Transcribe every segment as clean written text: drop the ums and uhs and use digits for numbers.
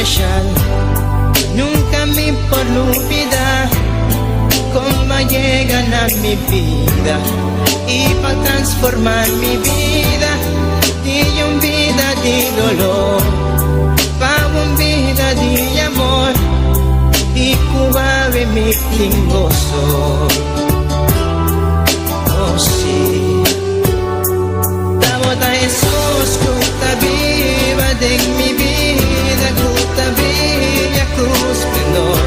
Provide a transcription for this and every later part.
especial. Nunca me por olvidar cómo llegan a mi vida y para transformar mi vida de una vida de dolor para una vida de amor y cuave mi gozo. Oh sí, Tabota Jesús, gusta viva de mi vida, gusta brilla tu esplendor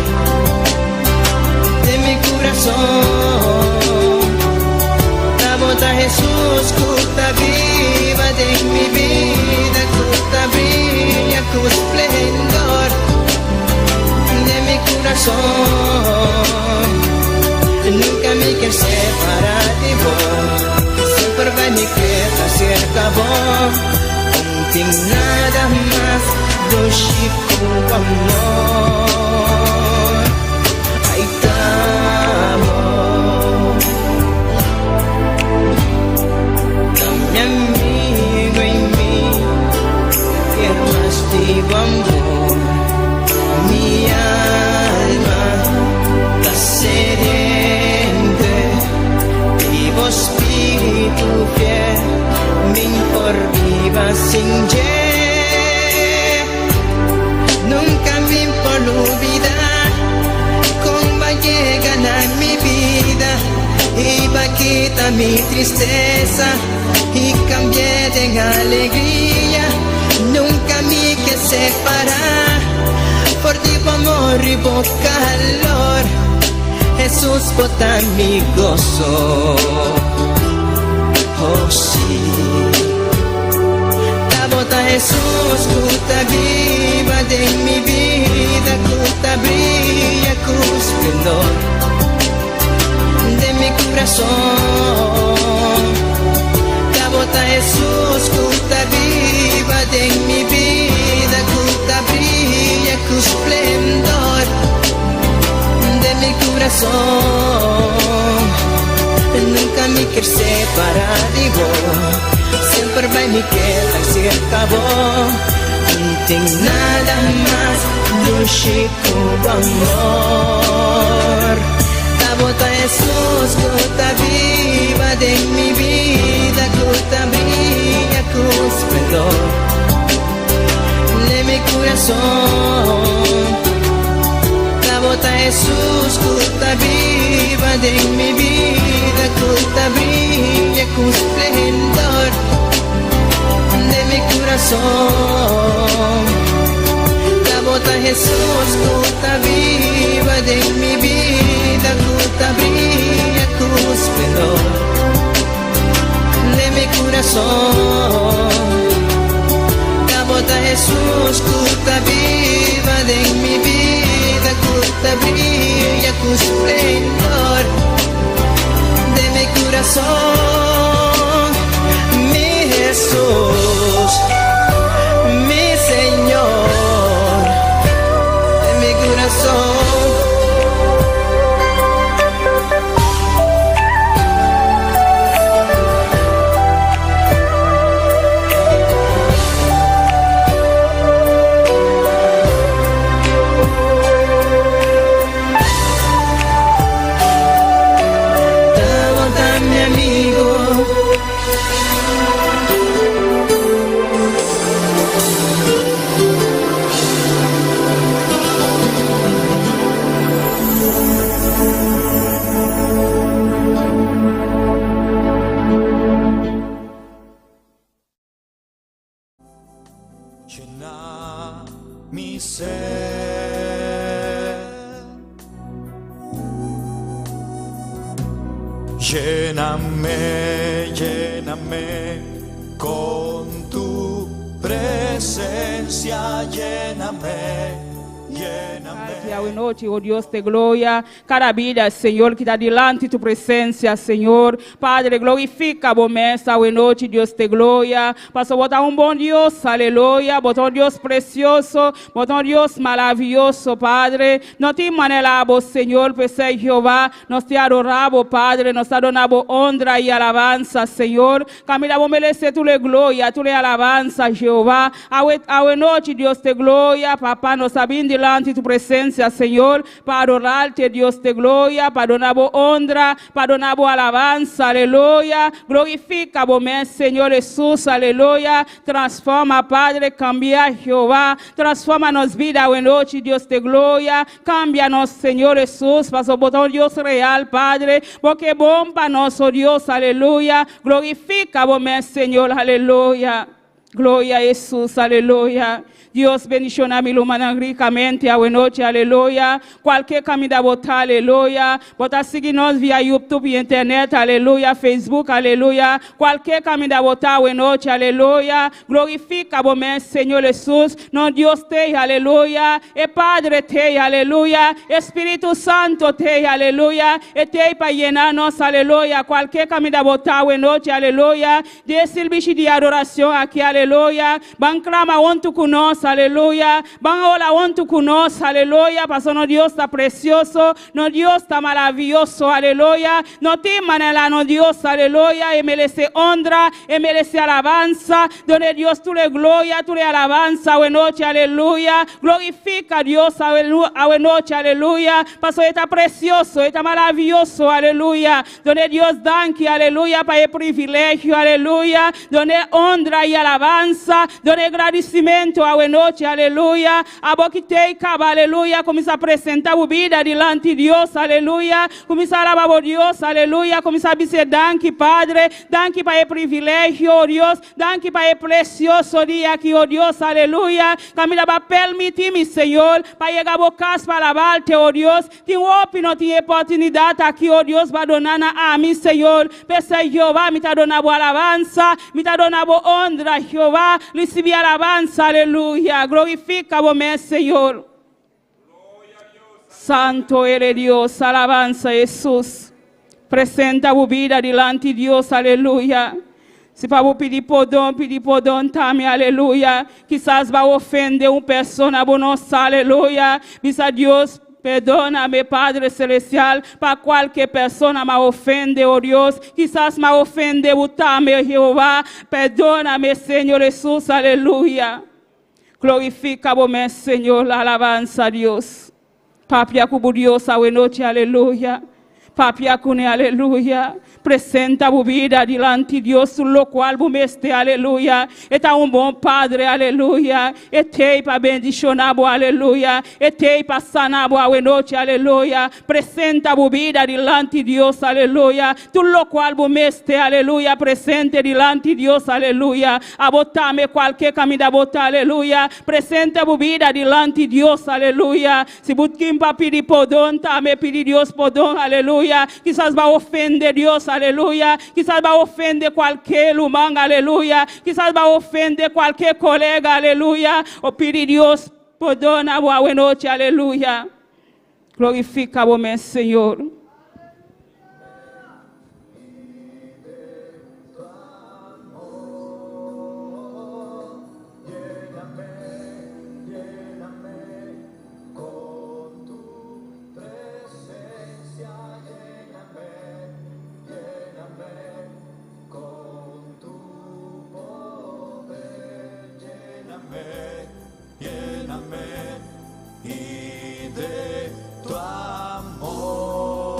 de mi corazón. Tabota Jesús, gusta viva de mi vida, gusta brilla tu esplendor de mi corazón. Nunca me quiero separar de vos, siempre va mi queda cerca vos. Sin nada más, doce con amor. Ahí estamos, mi amigo y mí, quiero más de amor. Mi alma está sediente, vivo espíritu fiel, me por viva sin nunca me por olvidar cómo llegan a mi vida y va quitar mi tristeza y cambié de alegría. Nunca me que separar por ti amor y por calor. Jesús bota mi gozo. Oh sí, Tabota Jesús, gusta viva de mi vida, gusta brilla tu esplendor de mi corazón. Tabota Jesús, gusta viva de mi vida, gusta brilla tu esplendor de mi corazón. Nunca me quiero separar de vos, siempre va mi queda cerca vos. No tengo nada más dulce como amor. Tabota Jesús, gota viva de mi vida, gota brilla tu esplendor de mi corazón. Tabota Jesús, gota viva de mi vida, gota brilla tu esplendor de mi corazón. Tabota Jesús, gota viva de mi vida, gota brilla tu esplendor de mi corazón. Tabota Jesús, gota viva de mi vida, gota brilla tu esplendor de mi corazón. Mi Jesús, mi Señor, de mi corazón. Tabota mi amigo, llena mi ser, lléname, lléname con tu presencia, lléname, lléname. A noite, oh Dios de gloria, cada vida, Señor, que está delante de tu presencia, Señor. Padre, glorifica vos mesa, oh noite, Dios de gloria. Pastor, botar bom Dios, aleluya. Botar Dios precioso, botar Dios maravilloso, Padre. No te manelamos, Señor, pues Jehová, nos te adoramos, Padre, nos adoramos honra y alabanza, Señor. Caminamos merecer tu gloria, tu alabanza, Jehová. A noite, Dios de gloria, papá, nos sabemos delante de tu presencia, Señor, para adorarte, Dios de gloria, para donarnos honra, para donarnos alabanza, aleluya. Glorifica vos, Señor Jesús, aleluya. Transforma, Padre, cambia, Jehová. Transforma-nos vida, en noite, Dios de gloria. Cambia-nos, Señor Jesús, para o botão Dios real, Padre, porque é bom para nós, oh Dios, aleluya. Glorifica vos, Señor, aleluya. Gloria a Jesús, aleluya. Dios bendicionar mi lumana ricamente a noite, aleluya. Qualquer caminho da botar, aleluya. Botar seguir nós via YouTube e internet, aleluya. Facebook, aleluya. Qualquer caminho da botar a noite, aleluya. Glorifica vos, Senhor Jesus. Não Deus te, aleluya. E Padre te, aleluya. Espírito Santo te, aleluya. E te para llenar nós, aleluya. Qualquer caminho da botar a noite, aleluya. Desse bicho de adoração aqui, aleluya. Ban clama onto conosco, aleluya. Van orar onto conosco, aleluya. Pastor, no Dios está precioso, no Dios está maravilloso, aleluya. No te manera, no Dios, aleluya. Y merece honra, y merece alabanza. Donde Dios tú le gloria, tú le alabanza, a noche, aleluya. Glorifica a Dios, a noche, aleluya. Pastor, está precioso, está maravilloso, aleluya. Donde Dios danque, aleluya, para el privilegio, aleluya. Donde honra y alabanza, donde agradecimiento, a noite, aleluia. A boca te caba, aleluia. Começa a apresentar a vida diante de Deus, aleluia. Começa a alabar a Deus, aleluia. Começa a dizer, danke, Padre. Danke para o privilégio, oh Deus. Danke para o precioso dia aqui, oh Deus, aleluia. Camila vai permitir-me, Senhor, para chegar a casa para alabar-te, oh Deus. Tem não tem oportunidade aqui, oh Deus, para donar a mim, Senhor. Peça Jeová, me está donando alabança, me está donando honra, Jeová. Recibe alabança, aleluia. Glorifica vos, Señor. Santo eres Dios, alabanza Jesús. Presenta tu vida delante de Dios, aleluya. Se para vos pedir perdão também, aleluya. Quizás va a ofender una persona, bonosa, aleluya. Bisa Dios, perdona-me, Padre Celestial, para qualquer pessoa me ofende, oh Deus. Quizás me ofende o também, Jeová. Perdona-me, Senhor Jesus, aleluya. Glorifica vos, Señor, la alabanza a Dios. Papia cubo Dios a noche, aleluya. Papia cune, aleluya. Presenta tu vida delante de Dios, lo cual vos este, aleluya. Está un bom Padre, aleluya. Este para bendicionar, aleluya. Este para sanar, a noche, aleluya. Presenta tu vida delante de Dios, aleluya. Tu lo cual vos este, aleluya. Presente delante de Dios, aleluya. Abotame qualquer caminho, abota, aleluya. Presenta tu vida delante de Dios, aleluya. Se busquem para pedir perdão, também pedir Deus perdão, aleluya. Quizás va a ofender Dios, aleluya. Quizás va a ofender cualquier humano, aleluya. Quizás va a ofender cualquier colega, aleluya. O pedir Dios, perdona a noche, aleluya. Glorifica vos, Señor. Lléname y de tu amor.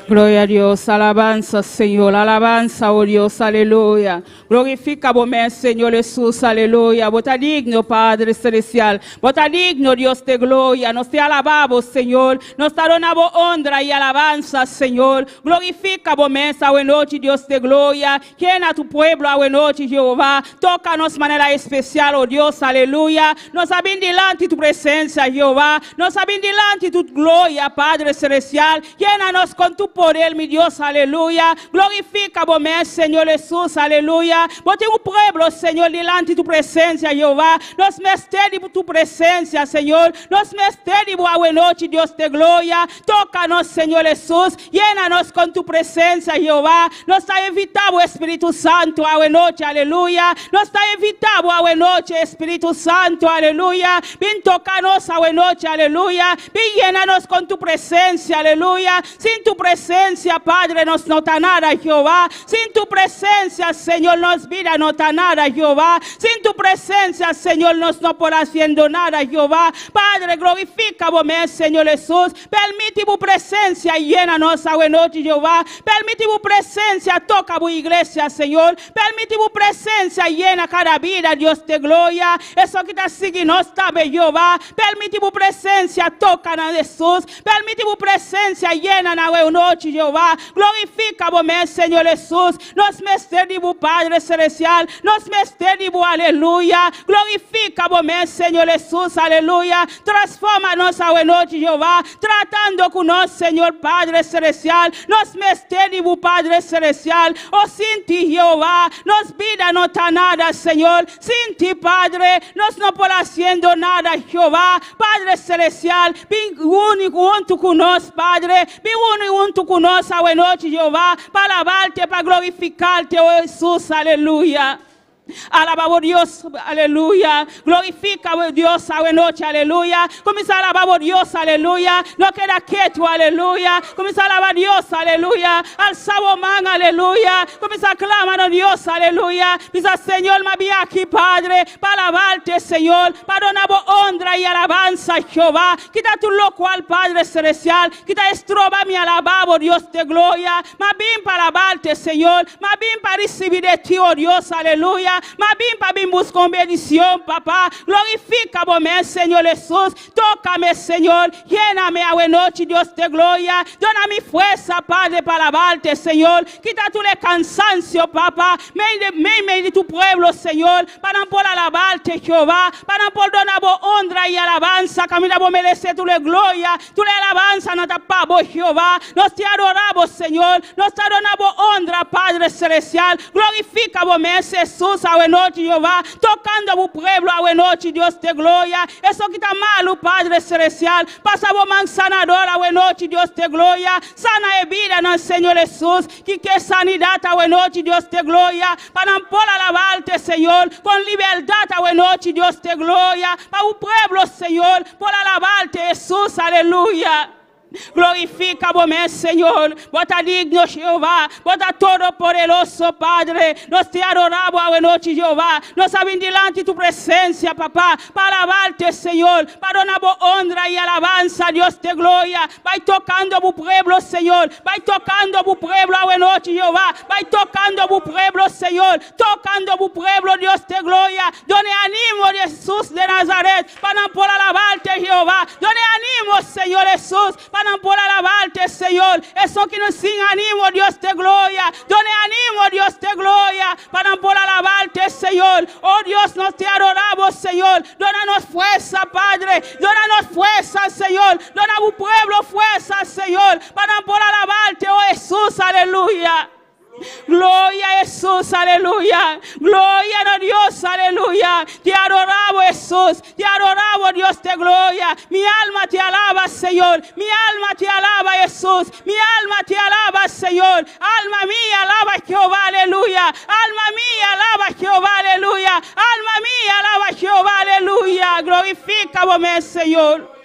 Gloria a Dios, alabanza, Señor, alabanza, oh Dios, aleluya. Glorifica vos, Señor Jesús, aleluya. Vos estás digno, Padre Celestial. Vos estás digno, Dios de gloria. Nos te alabamos, Señor. Nos te donamos honra y alabanza, Señor. Glorifica vos, esta noche, Dios de gloria. Llena tu pueblo, a noche, Jehová. Tócanos de manera especial, oh Dios, aleluya. Nos abren delante tu presencia, Jehová. Nos abren delante tu gloria, Padre Celestial. Llénanos con tu poder, mi Dios, aleluya. Glorifica vos, Señor Jesús, aleluya. Vos tenés un pueblo, Señor, delante de tu presencia, Jehová. Nos mesteri por tu presencia, Señor. Nos mesteri por a noche, Dios de gloria. Tócanos, Señor Jesús. Llénanos con tu presencia, Jehová. Nos está invitado, Espíritu Santo, a noche, aleluya. Nos está invitado a noche, Espíritu Santo, aleluya. Ven, tócanos a noche, aleluya. Ven, llénanos con tu presencia, aleluya. Sin tu presencia, Padre, nos nota nada, Jehová. Sin tu presencia, Señor, nos vida nota nada, Jehová. Sin tu presencia, Señor, nos no por haciendo nada, Jehová. Padre, glorifica vos, Señor Jesús. Permite tu presencia, llénanos a noche, Jehová. Permite tu presencia, toca tu iglesia, Señor. Permite tu presencia, llena cada vida, Dios de gloria. Eso que te sigue nos también, Jehová. Permite tu presencia, toca a Jesús. Permite tu presencia, llena a noche, Jehová. Glorifica vos, Señor Jesús. Nos mestedimos, Padre Celestial. Nos mestedimos, aleluya. Glorifica vos, Señor Jesús, aleluya. Transforma-nos a noche, Jehová. Tratando con nosotros, Señor Padre Celestial. Nos mestedimos, Padre Celestial. Oh, sin ti, Jehová, nos vida no está nada, Señor. Sin ti, Padre, nos no por haciendo nada, Jehová. Padre Celestial, ven único junto con nosotros, Padre. Ven único junto con nosotros a noche, Jehová. Para alabarte, para glorificarte, oh Jesús, aleluya. Alabamos Dios, aleluya. Glorifica a Dios a noche, aleluya. Comienza a alabar a Dios, aleluya. No queda quieto, aleluya. Comienza a alabar a Dios, aleluya. Alzamos mano, aleluya. Comienza a clamar a Dios, aleluya. Dice, Señor, me vi aquí, Padre, para alabarte, Señor. Para donar honra y alabanza, Jehová. Quita tu loco al Padre Celestial. Quita estroba mi alabado, Dios de gloria. Más bien para alabarte, Señor. Más bien para recibir de ti, oh Dios, aleluya. Mas bem para bem buscar bendición, papá. Glorifica vos, Señor Jesús. Tócame, Señor. Lléname a noche, Dios de gloria. Dona-me fuerza, Padre, para alabarte, Señor. Quita tu cansancio, papá. Meio de tu pueblo, Señor. Para por alabarte, Jehová. Para por donar vos honra y alabanza. Camina vos merecer tu gloria. Tu alabanza no te pago, Jehová. Nos te adoramos, Señor. Nos te donamos honra, Padre Celestial. Glorifica vos, Jesús. A noche, Jehová, tocando a tu pueblo a noche, Dios de gloria. Eso que está malo, Padre Celestial. Pasa vos mansanador a noche, Dios de gloria. Sana e vida, no Señor Jesús. Que sanidad a noche, Dios de gloria. Para por alabarte, Señor, con libertad a noche, Dios de gloria. Para tu pueblo, Señor, por alabarte, Jesús, aleluya. Glorifica vos, Señor. Vos estás digno, Jehová. Vos estás todopoderoso, Padre. Nos te adoramos a noche, Jehová. Nos abrimos delante de tu presencia, papá. Para alabarte, Señor. Para donar honra y alabanza, Dios de gloria. Vai tocando a tu pueblo, Señor. Vai tocando a tu pueblo a noche, Jehová. Vai tocando a tu pueblo, Señor. Tocando a tu pueblo, Dios de gloria. Done ánimo, Jesús de Nazaret. Para por alabarte, Jehová. Done ánimo, Señor Jesús. Para por alabarte, Señor. Eso que nos sin ánimo, Dios de gloria. Done ánimo, Dios de gloria. Para por alabarte, Señor. Oh Dios, nos te adoramos, Señor. Dónanos fuerza, Padre. Dónanos fuerza, Señor. Dona a tu pueblo fuerza, Señor. Para por alabarte, oh Jesús, aleluya. Gloria a Jesús, aleluya. Gloria a Dios, aleluya. Te adoramos, Jesús. Te adoramos, Dios de gloria. Mi alma te alaba, Señor. Mi alma te alaba, Jesús. Mi alma te alaba, Señor. Alma mía, alaba a Jehová, aleluya. Alma mía, alaba a Jehová, aleluya. Alma mía, alaba a Jehová, aleluya. Glorifica vos, Señor.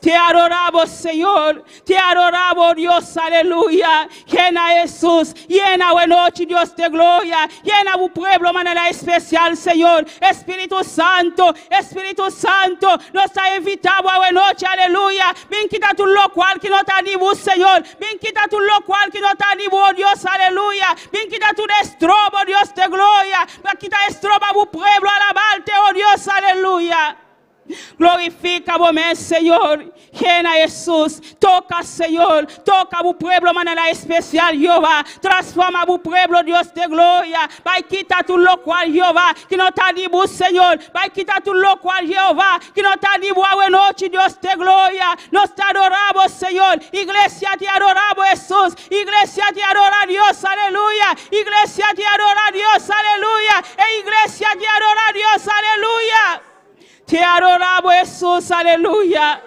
Te adoramos, Señor. Te adoramos, Dios, aleluya. Llena Jesús, llena buena noche, Dios de gloria. Llena tu pueblo de manera especial, Señor. Espíritu Santo, nos ha invitado a buena noche, aleluya. Ven, quita tu lo cual que no te animo, Señor. Ven, quita tu lo cual que no te animo, Dios, aleluya. Ven, quita tu destrobo, Dios de gloria. Ven, quita destrobo a tu pueblo, alabarte, oh Dios, aleluya. Glorifica vos, Señor. Llena Jesús. Toca, Señor. Toca a tu pueblo de manera especial, Jehová. Transforma a tu pueblo, Dios de gloria. Vai quitar tu lo cual, Jehová, que no te animo, Señor. Vai quitar tu lo cual, Jehová, que no te animo a buena noche, Dios de gloria. Nos te adoramos, Señor. Iglesia, te adoramos, Jesús. Iglesia, te adora Dios, aleluya. Iglesia, te adora Dios, aleluya. E iglesia, te adora Dios, aleluya. Te adoramos, Jesús, aleluya.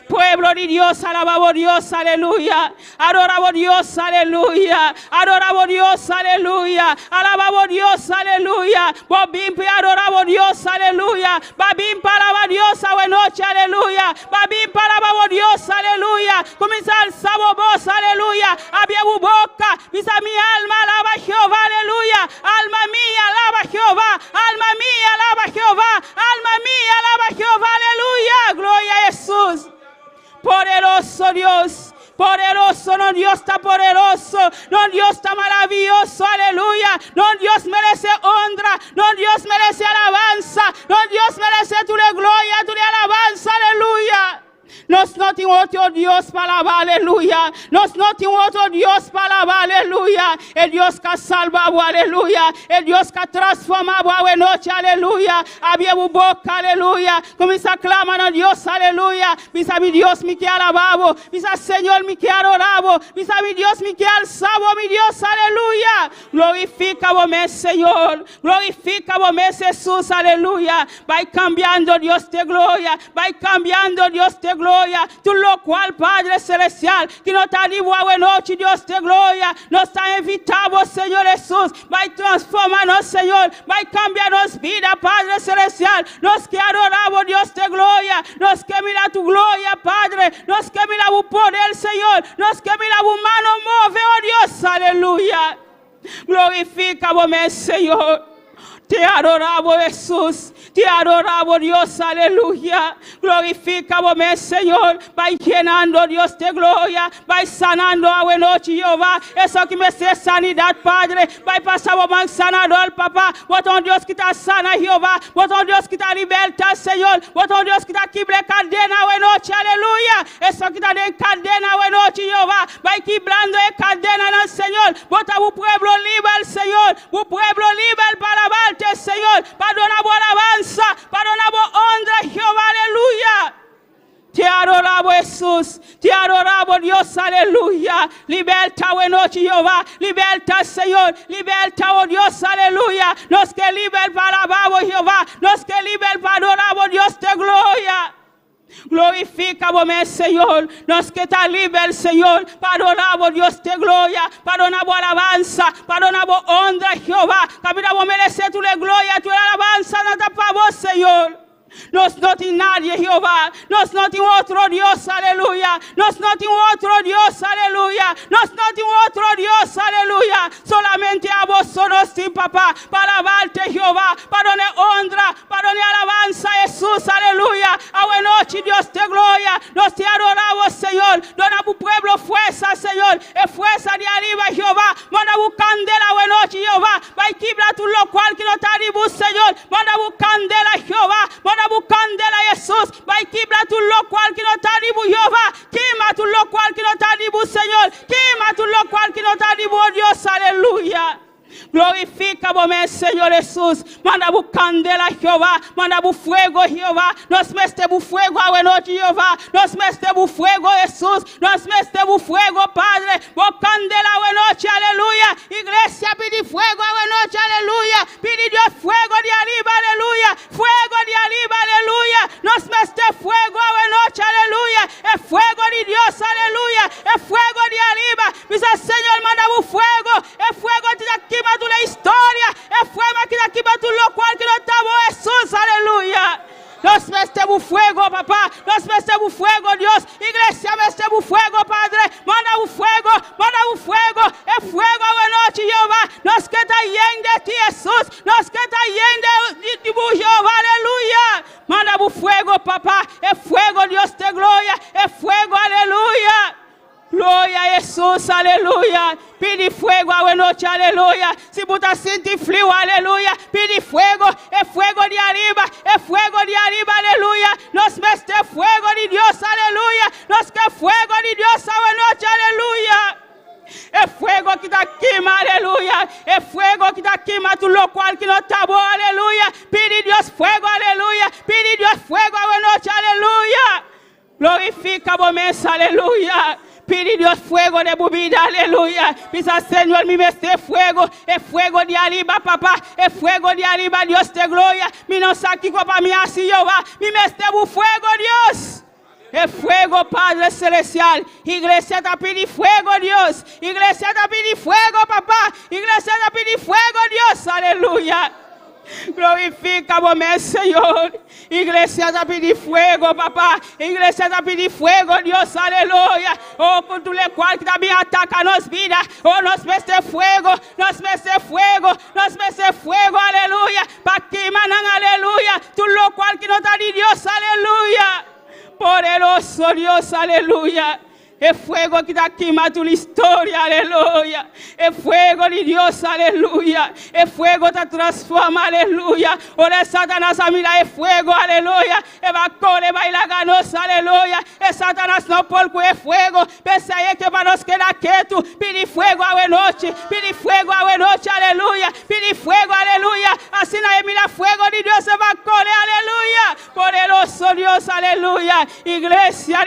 Pueblo de Dios, alabamos Dios, aleluya. Adoramos Dios, aleluya. Adoramos Dios, aleluya. Alabamos Dios, aleluya. Bobim pe adoramos Dios, aleluya. Babim para alabamos Dios a buena noche, aleluya. Babim para alabamos Dios, aleluya. Comienza a alzar voz, aleluya. Abra tu boca. Visa mi alma, alaba Jehová, aleluya. Alma mía, alaba Jehová. Alma mía, alaba Jehová. Alma mía, alaba Jehová, aleluya. Gloria a Jesús. Poderoso Dios, poderoso, no Dios está poderoso, no Dios está maravilloso, aleluya, no Dios merece honra, no Dios merece alabanza, no Dios merece tu gloria, tu alabanza, aleluya. Nos no tenemos otro Dios para alabar, aleluya. Nos no tenemos otro Dios para alabar, aleluya. El Dios que salva, aleluya. El Dios que transforma, buena noche, aleluya. Abra tu boca, aleluya. Comienza a clamar a Dios, aleluya. Visa mi Dios, mi que alabamos. Visa Señor, mi que adoramos. Visa mi Dios, mi que alzamos, mi Dios, aleluya. Glorifica vos, Señor. Glorifica vos, Jesús, aleluya. Va cambiando, Dios de gloria. Va cambiando, Dios de gloria. Tú lo cual, Padre Celestial, que nos está dicho a buena noche, Dios de gloria, nos está invitado, Señor Jesús, va a transformarnos, Señor, va a cambiarnos vida, Padre Celestial, nos que adoramos, Dios de gloria, nos que mira tu gloria, Padre, nos que mira tu poder, Señor, nos que mira tu mano mueve, oh Dios, aleluya. Glorifica vos, Señor. Te adoramos, Jesús. Te adoramos, Dios, aleluya. Glorifica vos, Señor. Va llenando, Dios, de gloria. Va sanando a buena noche, Jehová. Eso que me sea sanidad, Padre. Va pasar vos, sanador, papá. Botón Dios que está sana, Jehová. Botón Dios que está libertad, Señor. Botón Dios que está quibre cadena, buena noche, aleluya. Eso que está en cadena, buena noche, Jehová. Va quebrando en cadena, no, Señor. Bota tu pueblo libre, Señor. Tu pueblo libre para alabarte, Señor. Perdona por alabanza. Perdona por honra, Jehová, aleluya. Te adoramos, Jesús. Te adoramos, Dios, aleluya. Liberta, buena noche, Jehová. Liberta, Señor. Liberta, oh Dios, aleluya. Nos que liber para alabamos, Jehová. Nos que liber para adoramos, Dios de gloria. Glorifica vos, Señor. Nos que está libre, Señor. Perdonamos, Dios de gloria. Perdonamos alabanza. Perdonamos honra, Jehová. Caminamos merece tu gloria, tu alabanza. Nada para vos, Señor. Nos no tiene nadie, Jehová. Nos no tiene otro Dios, aleluya. Nos no tiene otro Dios, aleluya. Nos no tiene otro Dios, aleluya. Solamente a vos sonos, sí, papá. Para alabarte, Jehová. Para donar honra, para donar alabanza, Jesús, aleluya. A buena noche, Dios de gloria. Nos te adoramos, Señor. Dona a tu pueblo fuerza, Señor. Es fuerza de arriba, Jehová. Manda tu candela, buena noche, Jehová. Va a quebrar tu lo cual que no te arriba, Señor. Manda tu candela, Jehová. Manda tu candela, Jesús. Va a quebrar tu lo cual que no te arriba, Jehová. Quema tu lo cual que no te arriba, Señor. Quema tu lo cual que no te arriba, Dios, aleluya. Glorifica vos, Señor Jesús. Manda tu candela, Jehová. Manda tu fuego, Jehová. Nos mete tu fuego a buena noche, Jehová. Nos mete tu fuego, Jesús. Nos mete tu fuego, Padre. Vos candela a buena noche, aleluya. Iglesia, pide fuego a buena noche, aleluya. Pide Dios fuego de arriba, aleluya. Fuego de arriba, aleluya. Nos mete fuego a buena noche, aleluya. El fuego de Dios, aleluya. El fuego de arriba. Dice Señor, manda tu fuego. El fuego de aquí. Tu la historia, es fuego que de aquí va tu lo cual que no estamos, Jesús, aleluya. Nos metemos fuego, papá. Nos metemos fuego, Dios. Padre, manda un fuego, el fuego de noche, Jehová, nos que está lleno de ti, Jesús, nos que está lleno de ti, Jehová, aleluya. Manda un fuego, papá, el fuego, Dios de gloria, el fuego, aleluya. Gloria a Jesús, aleluya. Pide fuego a noche, aleluya. Si tú estás sintiendo frío, aleluya. Pide fuego, el fuego de arriba, aleluya. Nos mete fuego de Dios, aleluya. Nos que fuego de Dios a noche, aleluya. El fuego que está quema, aleluya. El fuego que está quema tu lo cual que no está bueno, aleluya. Pide Dios fuego, aleluya. Pide Dios fuego a noche, aleluya. Glorifica vos mesa, aleluya. Pide Dios fuego de tu vida, aleluya. Pisa, Señor, mi este fuego, el fuego de arriba, papá, el fuego de arriba, Dios de gloria. Mi no saque para mí así, Jehová. Mi este fuego, Dios. El fuego, Padre Celestial. Iglesia te pide fuego, Dios. Iglesia te pide fuego, papá. Iglesia te pide fuego, Dios, aleluya. Glorifica vos, Señor. Iglesia te pide fuego, papá. Iglesia te pide fuego, Dios, aleluya. Oh, por tu le cual que también ataca nos vida. Oh, nos mete fuego, fuego, aleluya. Pa' que manan, aleluya. Tu lo cual que no te di Dios, aleluya. Poderoso Dios, aleluya. El fuego que te quema tu historia, aleluya. El fuego de Dios, aleluya. El fuego te transforma, aleluya. Ahora Satanás a mirar el fuego, aleluya. El corre, baila ganos, aleluya. El Satanás no por el fuego. Pese a que para nos quedar quietos. Pide fuego a noche, aleluya. Pide fuego, aleluya. Así nadie mira fuego de Dios, se va a correr, aleluya. Poderoso Dios, aleluya. Iglesia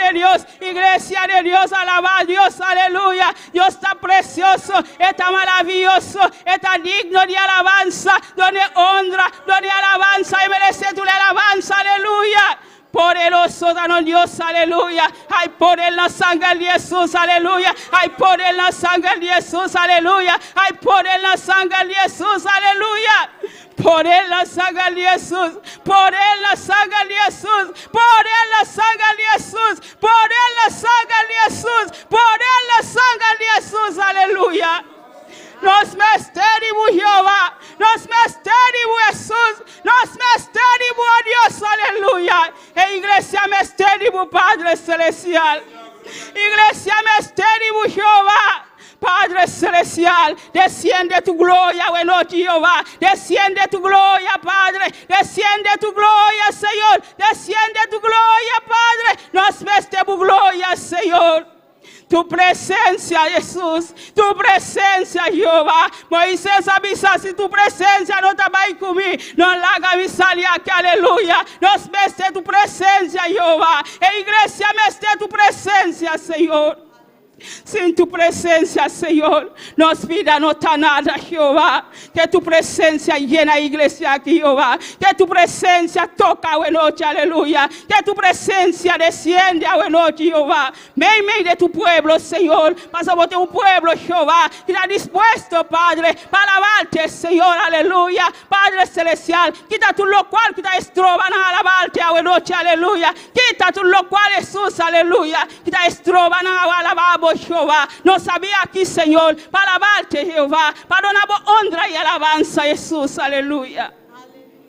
de Dios. Alaba a Dios, aleluya. Dios está precioso, está maravilloso, está digno de alabanza, donde honra, donde alabanza y merece tu alabanza, aleluya. Poderoso danos Dios, aleluya. Hay poder en la sangre de Jesús, aleluya. Hay poder en la sangre de Jesús, aleluya. Hay poder en la sangre de Jesús, aleluya. Poder en la sangre de Jesús, poder en la sangre de Jesús, poder en la sangre de Jesús, poder en la sangre de Jesús, poder en la sangre de Jesús, aleluya. Nos misterimo Jehová, nos misterimo Jesús, nos misterimo Dios, aleluya. E iglesia misterimo Padre Celestial, iglesia misterimo Jehová. Padre Celestial, desciende tu gloria, bueno Jehová, desciende tu gloria, Padre, desciende tu gloria, Señor, desciende tu gloria, Padre, nos mete tu gloria, Señor. Tu presencia, Jesús, tu presencia, Jehová. Moisés avisa si tu presencia no está ahí conmigo, no la haga avisar aquí, aleluya. Nos mete tu presencia, Jehová. E iglesia, mete tu presencia, Señor. Sin tu presencia, Señor, nos vida no está nada, Jehová. Que tu presencia llena iglesia aquí, Jehová. Que tu presencia toca a noche, aleluya. Que tu presencia desciende a noche, Jehová. Ven de tu pueblo, Señor. Pasamos de un pueblo, Jehová, que está dispuesto, Padre, para alabarte, Señor, aleluya. Padre Celestial, quita tu lo cual que te estroban a alabarte a noche, aleluya. Quita tu lo cual, Jesús, aleluya. Que te estroban a alabarte, Jehová. No sabía aquí, Señor, para alabarte, Jehová, para donar honra y alabanza, Jesús, aleluya.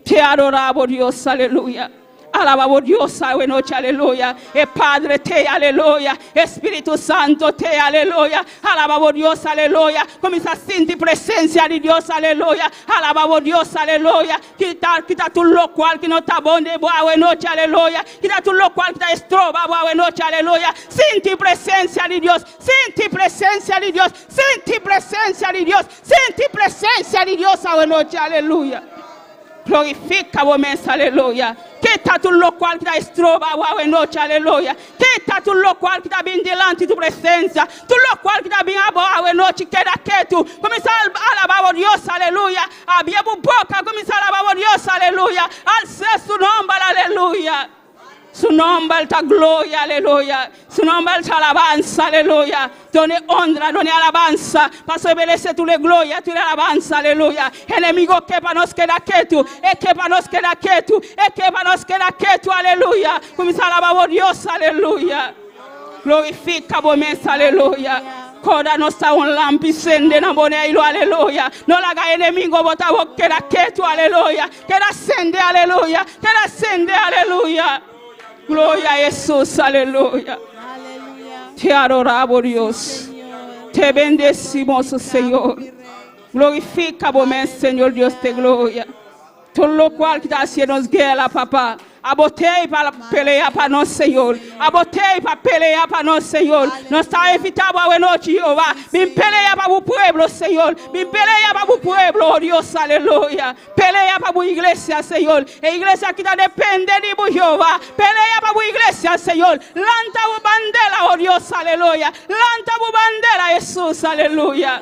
Te adoramos, Dios, aleluya. Alabamos Dios, noche, aleluya. Padre, te, aleluya. Espíritu Santo, te, aleluya. Alabamos Dios, aleluya. Comienza a sentir presencia de Dios, aleluya. Alabamos Dios, aleluya. Quita tu lo cual que no está bonde, boa noche, aleluya. Quita tu lo cual que te estroba, boa noche, aleluya. Sentir presencia de Dios, sentir presencia de Dios, sentir presencia de Dios, sentir presencia de Dios, noche, aleluya. Glorifica vos mesa, aleluya. Quita tu lo cual que te estroba, boa noche, aleluya. Quita tu lo cual que está bien delante de tu presencia. Tu lo cual que está bien a boa noche, queda quieto. Comienza a alabar a Dios, aleluya. Abrir tu boca, comienza a alabar a Dios, aleluya. Alce su nombre, aleluya. Su nombre está gloria, aleluya. Su nombre está alabanza, aleluya. Donde honra, donde alabanza. Paso merece tu gloria, tu alabanza, aleluya. Enemigo que para nos queda quieto, es que para nos queda quieto, es que para nos queda quieto, aleluya. Comienza a alabar a Dios, aleluya. Glorifica vos mesa, aleluya. Koda no sta un lampi sende na bone ilo, aleluya. No la ga enemigo bota bo queda quieto, aleluya. Queda sende, aleluya. Queda sende, aleluya. Gloria a Jesús, aleluya. Te adoramos, Dios. Te bendecimos, Señor. Glorifica vos mesa, Señor Dios de gloria. Todo lo cual que está haciendo guerra, papá. Abotei para pelear para nós, Senhor. Abotei para pelear para nós, Senhor. Nós está evitando a noite, Jeová. Vim pelear para o povo, Senhor. Vim pelear para o povo, oh Deus, aleluia. Pelear para a igreja, Senhor. A igreja que está dependendo de Jeová. Pelear para a igreja, Senhor. Lanta a bandeira, oh Deus, aleluia. Lanta a bandeira, Jesus, aleluia.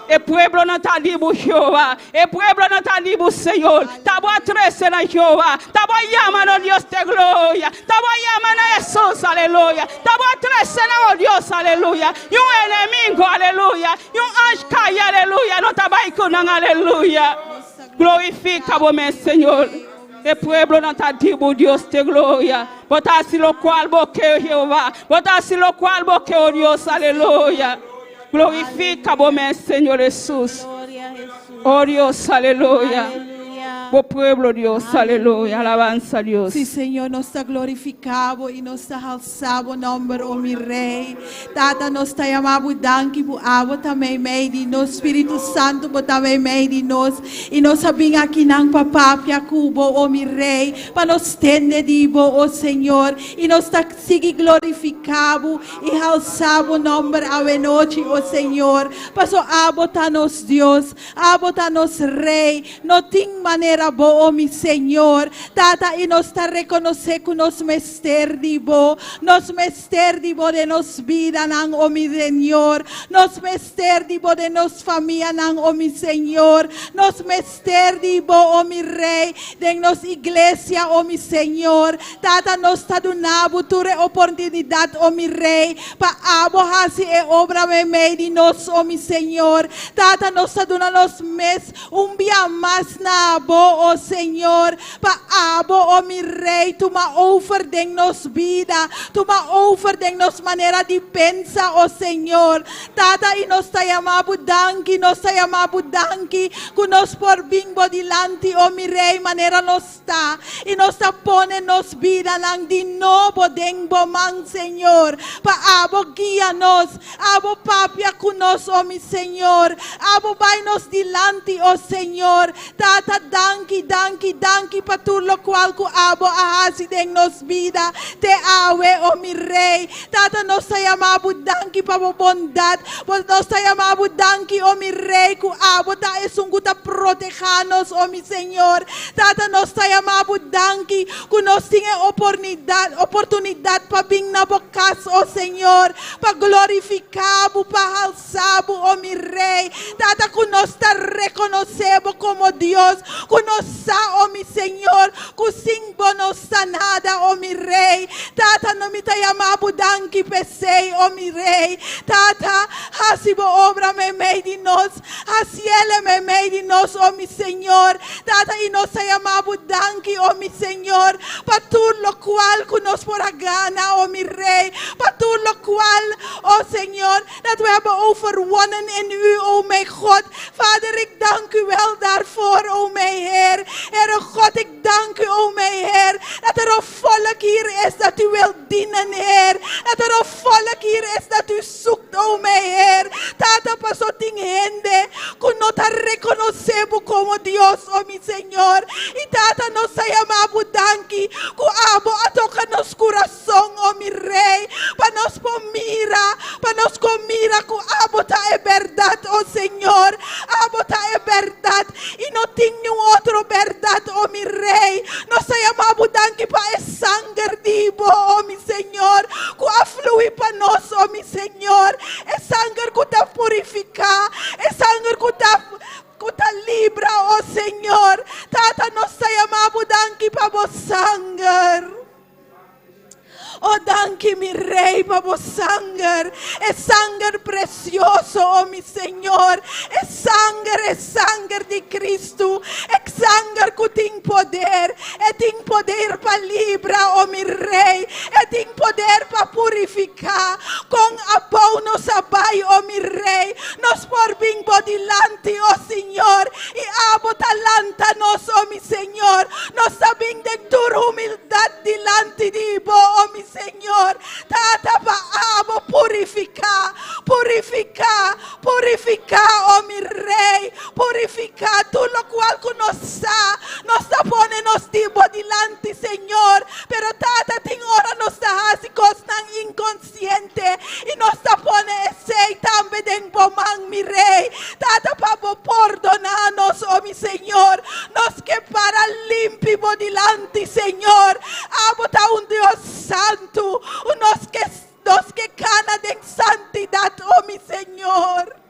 E pueblo não está libo, Jeová. E pueblo não está libo, Senhor. Estava atrás na Jeová. Estava chamando Deus de glória. Estava chamando Jesus, aleluia. Estava atrás na Deus, aleluia. E inimigo, aleluia. E anjo cai, aleluia. Não estava aí com nós, aleluia. Glorifica vos, Senhor. E pueblo não está libo, Deus de glória. Botasse lo qual boque, Jeová. Botasse lo qual boque, oh Deus, aleluia. Glorifica vos, Señor Jesús. Oh Dios, aleluya. Oh pueblo, Dios, aleluya. Alabanza a Dios. Sí, Señor, nos está glorificado y nos está alzado nombre, oh mi Rey. Tata nos está llamado danki bu abo também meio de nós, Espírito Santo bu também meio de nós. E nós sabemos aqui nang papá Jacobo, oh mi Rei, para nos tender dibo, oh Senhor. E nós está sigue glorificado e alzado nombre a noite, oh Senhor. Passo abo tá nos Deus, abo tá nos Rei. Não tem maneira boa, oh mi Senhor. Tata, e nós está reconhecer que nós mester dibo, nós mester dibo de nos vida nang, oh mi Senhor. Nós mester dibo de nos família nang, oh mi Senhor. Nós mester dibo, oh mi Rei, de nos igreja, oh mi Senhor. Tata, nós está donando tua oportunidade, oh mi Rei, para abohasi e obra me meio de nós, oh mi Senhor. Tata, nós está donando nos mes dia mais na abo, oh Senhor, para abo, oh mi Rei, tu ma over de nos vida, tu ma over de nos maneira de pensar, oh Senhor. Tata, e nós está chamando danki, nós está chamando danki, que nós por bimbo dilante, oh mi Rei, maneira nós está, e nós está pondo nos vida lang de novo dengo man, Senhor, para abo guia nos, abo papia conosco, oh mi Senhor, abo vai nos dilante, oh Senhor. Tata, danki, danki, danki, para tudo lo qual que abo ahasi de nos vida, te awe, oh mi Rei. Tata, nós está chamando danki para bondade, nós está chamando danki, oh mi Rei, que abo ta é guta proteger-nos, oh mi Senhor. Tata, nós está chamando danki, que nós temos oportunidade para vir na boca, oh Senhor, para glorificar, para alçar, oh mi Rei. Tata, que nós está reconhecendo como Deus, que nós sa, oh mi Senhor, que sem não está nada, oh mi Rei. Tata, não me está chamando danki pesei, oh mi Rei. Tata, hasibo obra me meio de nós, hasiele me meio de nós, oh mi Senhor. Tata, e nós está chamando danki, oh mi Senhor, para tudo lo qual que nós por a gana, oh mi Rei, para tudo lo qual, oh Senhor, dat we hebben overwonnen in u, oh mijn God. Vader, ik dank u wel daarvoor, oh mijn Heer. Heere God, ik dank u, oh mijn Heer, dat er een volk hier is dat u wil dienen, Heer. Dat er een volk hier is dat u zoekt, oh mijn Heer. Tata, paso ting hende, que no te reconocemos como Dios, oh mi Señor. Y tata, nos llamamos danki, que abo a tocar nos corazón, oh mi Rey, para nos pomira, que abo ta é verdade, oh Senhor. Abo ta é verdade, e não tem outro verdade, oh mi Rei. Nos llamamos danki para sangue dibo, oh mi Senhor, que aflui para nós, oh mi Senhor. É sangue que te purifica, é sangue que te libra, oh Senhor. Tata, nos llamamos danki para vos sangue. Oh, danke, mi Rei, para vos sangue. É sangue precioso, oh mi Senhor. É sangue de Cristo. É sangue que tem poder. Tem poder para livrar, oh meu rei. Tem poder para purificar. Com a pão nos abai, oh meu rei. Nos por bem bodilante, oh Senhor. E abo talanta nos, oh meu Senhor. Nos sabem de tua humildade dilante de bo, oh meu Senhor. Tata pa abo purificar, purificar, purificar, oh meu rei. Purificar tudo lo qual que nos pone nos tipo dilante, Senhor. Pero tata tem hora nos hasi costan inconsciente e nos pone sei também den pomang mi rei. Tata pa perdonar-nos, oh mi Senhor. Nos que para limpo dilante, Senhor. Abota Deus santo, nos que cana de santidade, oh mi Senhor.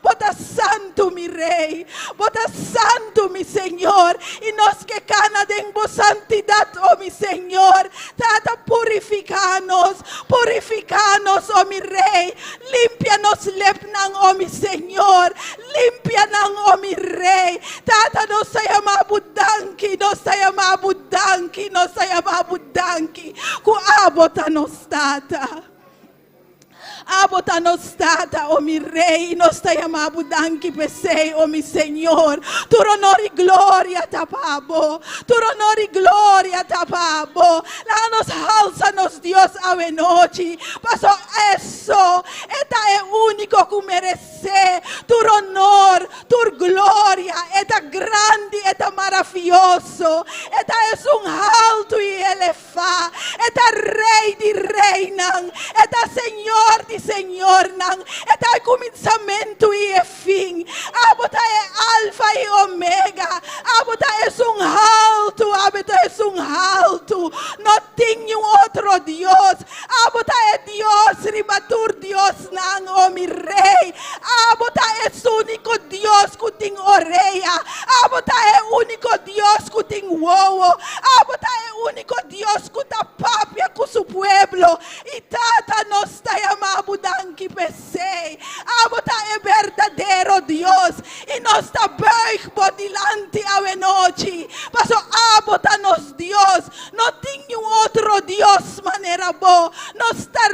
Bota santo, mi rei. Bota santo, mi Senhor. E nós que cana de santidade, oh mi Senhor. Tata purifica-nos, oh mi rei. Limpia-nos lepnan, oh mi Senhor. Limpia-nos, oh mi rei. Tata nos sayama budanki, nos sayama budanki, nos sayama budanki. Ku abota nos tata. Abota nos tata, oh mi rei, nos te amamos danki pesei, oh mi Senhor. Tu honor e glória tapabo, tu honor e glória tapabo. Lá nos alça nos Deus a noite. Passo isso, eta é único que merece. Tu honor, tu glória, eta grande, eta maravilhoso. Eta é alto e elevado, eta rei de reinan, eta Senhor de Senhor, não. É o começamento e é fim. Abota é alfa e omega. Abota é alto. Abota é alto. Não tem outro Deus. Abota é Deus, ribatur Deus, não, oh meu rei. Abota é o único Deus que tem orelha. Abota é o único Deus que tem uovo. Abota é o único Deus que dá papia com seu pueblo. E tata nos está chamando danki pesei. Abota é verdadeiro Deus. E nós está bem dilante a noite. Passo abota nos Deus. Não tem outro Deus maneira boa. Nós está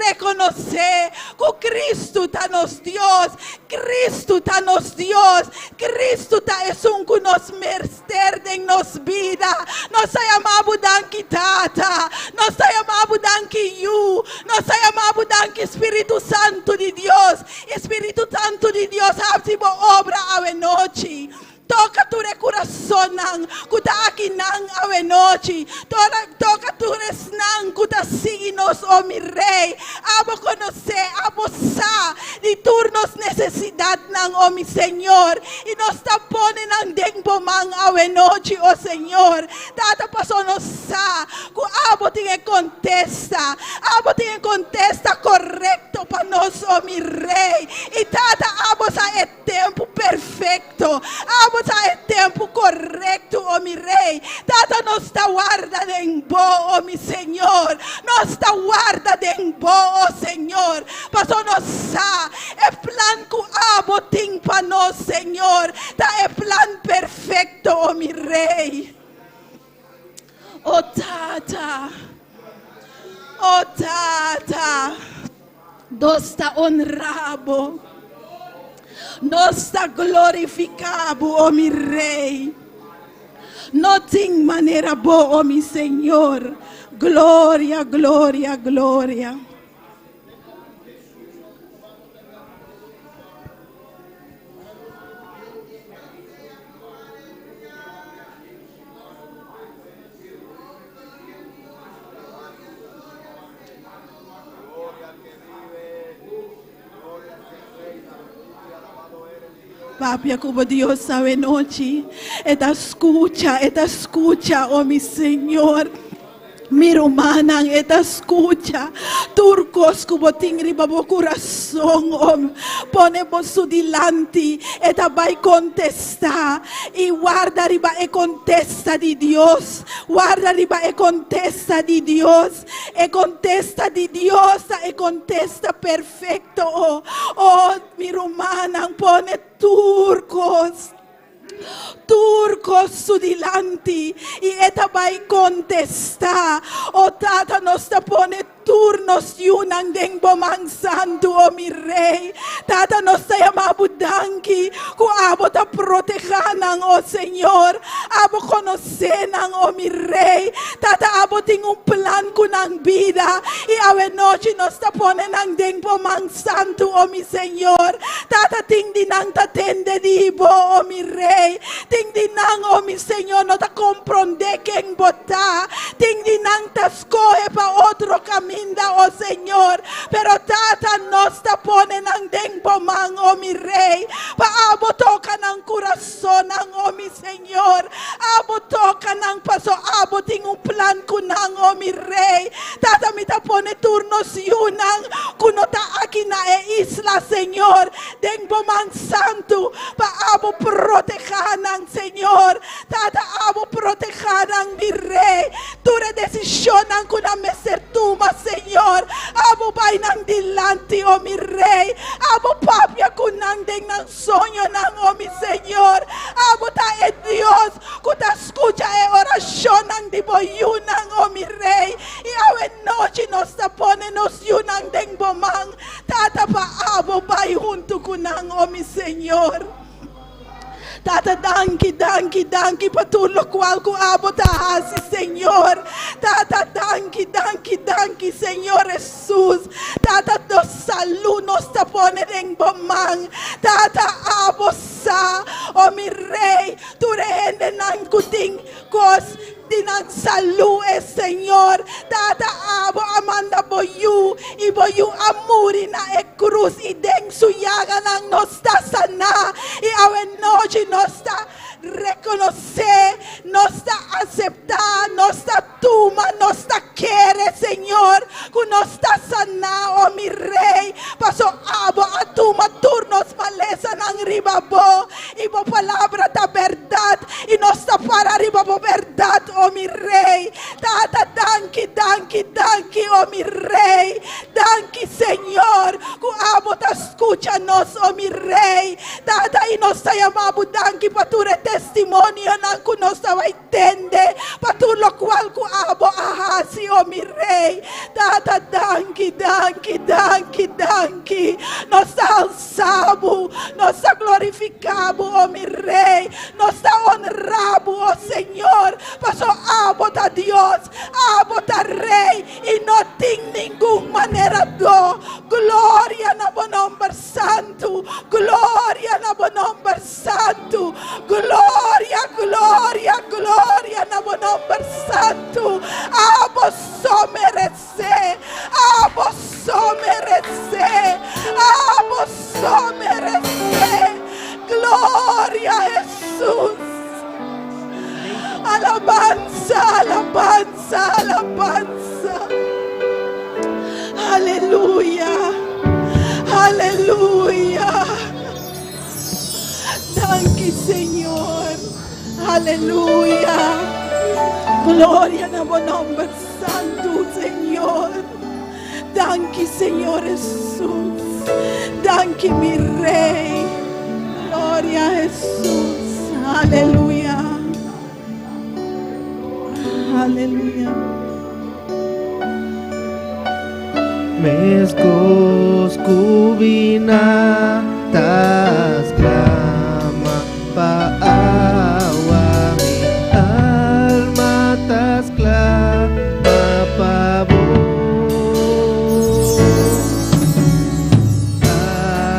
reconhecer que Cristo está nos Deus. Cristo está nos Deus. Cristo está é que nos mercer em nos vida. Nós chamamos danki tata. Nós chamamos danki you. Nós chamamos danki Espírito Santo de Deus. Espírito Santo de Deus, abre obra a noite. Toca tu coração, kuta aqui nang a noite. Toca tu resnang kuta signos, oh mi rei. Abo conhecer, abo sa de turnos necessidade nang, oh mi Senhor. E nos tapone nang tempo mang a noite, oh Senhor. Tata passo nos sa, ku abo tinha contesta. Abo tinha contesta correto para nós, oh mi rei. E tata abo sa é tempo perfeito. Abo é tempo correto, oh mi rei. Tata nos está guarda em boa, oh mi Senhor. Nos está guarda em boa, oh Senhor. Passou nos é plan que abo tem para nós, Senhor. Tá é plan perfeito, oh mi rei. Oh tata, oh tata, Deus está honrado. Nós está glorificado, oh mi rei. Não tem maneira boa, oh mi Senhor. Glória, glória, glória. Papi, como Deus sabe noite, esta escucha, oh mi Senhor. Mi romana, esta escucha, turcos como tingri babo coração, ponemos su dilante, esta vai contestar, e guarda riba e contesta de Deus, guarda riba e contesta de Deus, e contesta de Deus, e contesta perfeito, oh mi romana, pone turcos. turco su dilanti y etabay contesta o tata nos tapone turnos yunang deng bomang santo o mi rey tata nos tayamabudanki ku abo ta protejanang o Señor abo conocenang o mi rey tata abo ting un plan kunang vida y ave noche nos tapone nang deng bomang santo o mi Señor tata ting dinang tatende dibo o mi rey ting dinang o mi Señor no ta comprende que en bota ting dinang ta escoge pa otro camino oh Señor, pero tata nos tapone ng dengbomang, oh mi rey, paabo toka ng corazon ang oh mi Señor, abo toka ng paso, abo ting un plan kunang oh mi rey, tata mi tapone turnos yunang, kunota akina e isla Señor, dengbomang santo, paabo protejan ang Señor, tata abo protejan ang mi rey, ture desisyon ang kunamesertuma Señor, abo bay ng dilanti o mi rey, abo papya kunang ding ng sonyo ng o mi Señor, abo ta e Dios, kuta escucha e orasyon ng diboyunang o mi rey, y awe noche nos tapone nos yunang ding bomang, tata pa abo bay junto kunang o mi Señor. Tata, danki, patuloy kwal ko abo tahasi, Señor. Tata, danki, Señor Jesus. Tata, dos salunos tapone ng bomang. Tata, abo sa, o mi rey, turehende ng kuting kos, dinang salue, Señor. Tata, abo amanda boyu, iboyu amuri na e cruz, ideng suyaga ng nostasana, i awen noche nosta reconocer, nosta aceptar, nosta tuma, nosta quiere, Señor, que nosta sana, oh mi rey, paso abo atuma turnos maleza ng ribabo, ibo palabra ta verdad, y nosta para ribabo verdad, oh mi rey, tata danki, oh mi rey, danki, Señor, que abo ta escúchanos, oh mi rey, tata y nosta llamabo danki pature testimonio ng kunosta waitende, patulo kwal ku abo ahasi, oh mi rey, tata danki, nosta alzabo, nosta glorificabo, oh mi rey, nosta honrabo, oh Señor, paso abo ta Dios, abo ta rey, y no ting ningún manera do, gloria na bo nombre santo, gloria na bo nombre santo, gloria na bo nombre santo, abo so merece, gloria a Jesús. Alabanza. Aleluya. Danke, Señor. Aleluya. Gloria a tu nombre santo, Señor. Danke, Señor Jesús. Danke, mi Rey. Gloria a Jesús. Aleluya. Meskos kubina tas klama paawami alma tas klama pabo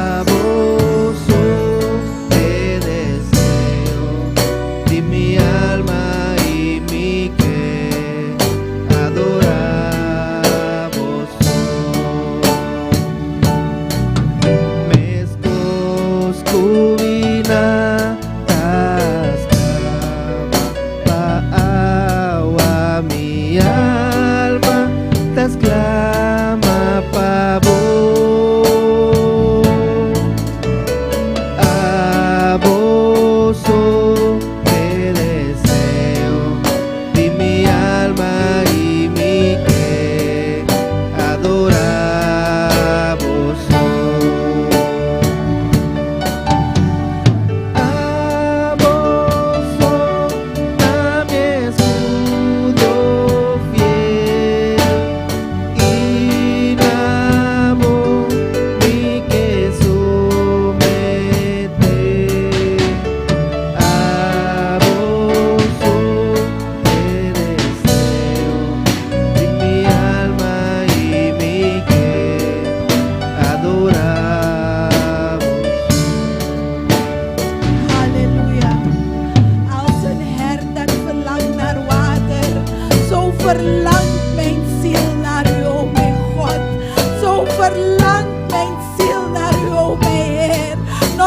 abuso de deseo de mi alma y mi que adoramos. Meskos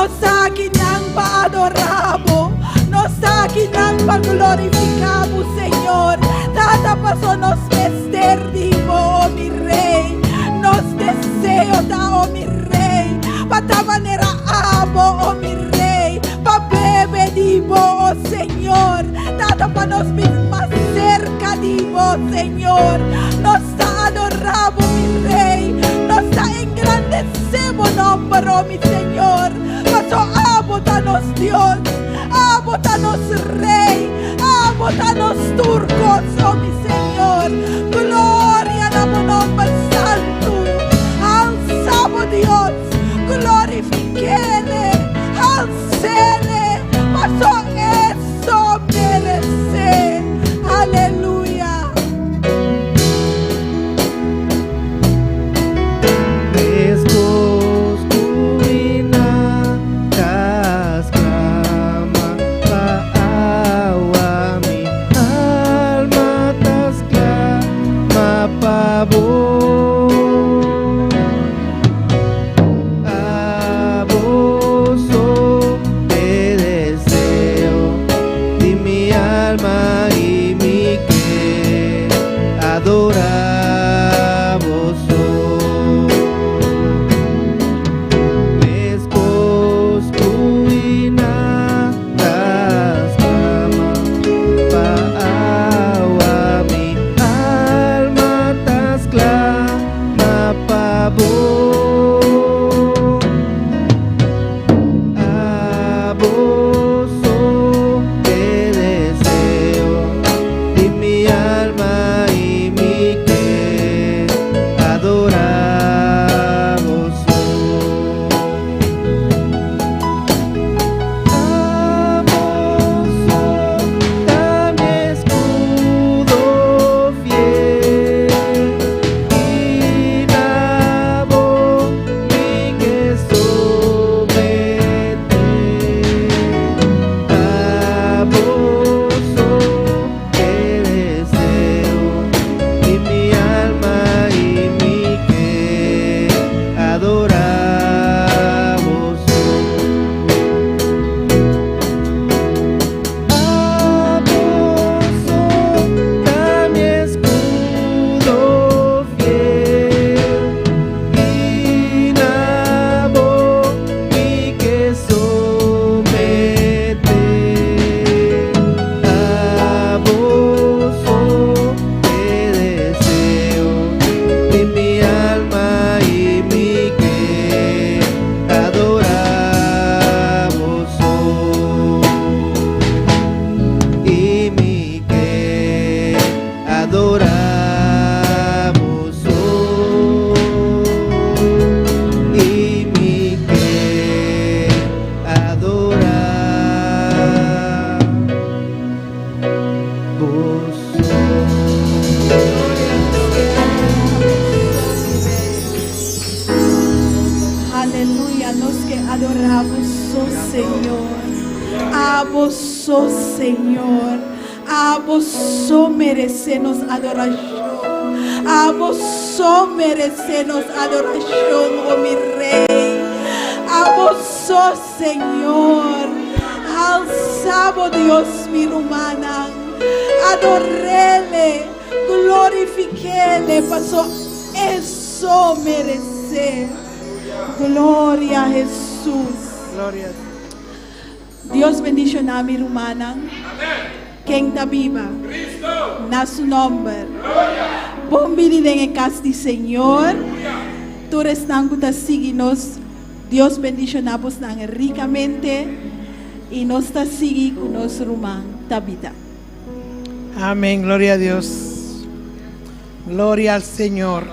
Nos aquí nang pa-adoramos, nos aquí nang pa-glorificamos, Señor. Tata paso nos perdimos, oh mi Rey. Nos deseo, oh mi Rey. Pata manera amo, oh mi Rey. Pa bebe divo, oh Señor. Tata pa nos más cerca divo, Señor. Nos adoramos, mi Rey. Nos engrandecemos nombre, oh mi Señor. Paso abotanos Dios, abotanos Rey, abotanos turcos, oh mi Señor. Gloria a tu nombre santo. Alzamos Dios, glorifiquele, alcele, paso eso merece. Aleluya. Señor, a vos merecemos adoración, a vos merecemos adoración, oh mi Rey, a vos, Señor, alzamos Dios mi humana, adorele, glorifiquele, pasó eso merece, gloria a Jesús. Gloria a Dios. Dios bendiga a mi hermana. Quien está viva. Na su nombre. Bom vida en el casti Señor. Tú restan que seguimos. Dios bendiga a vos ricamente. Y nos está siguiendo con nuestro hermano Tabita. Amén. Gloria a Dios. Gloria al Señor.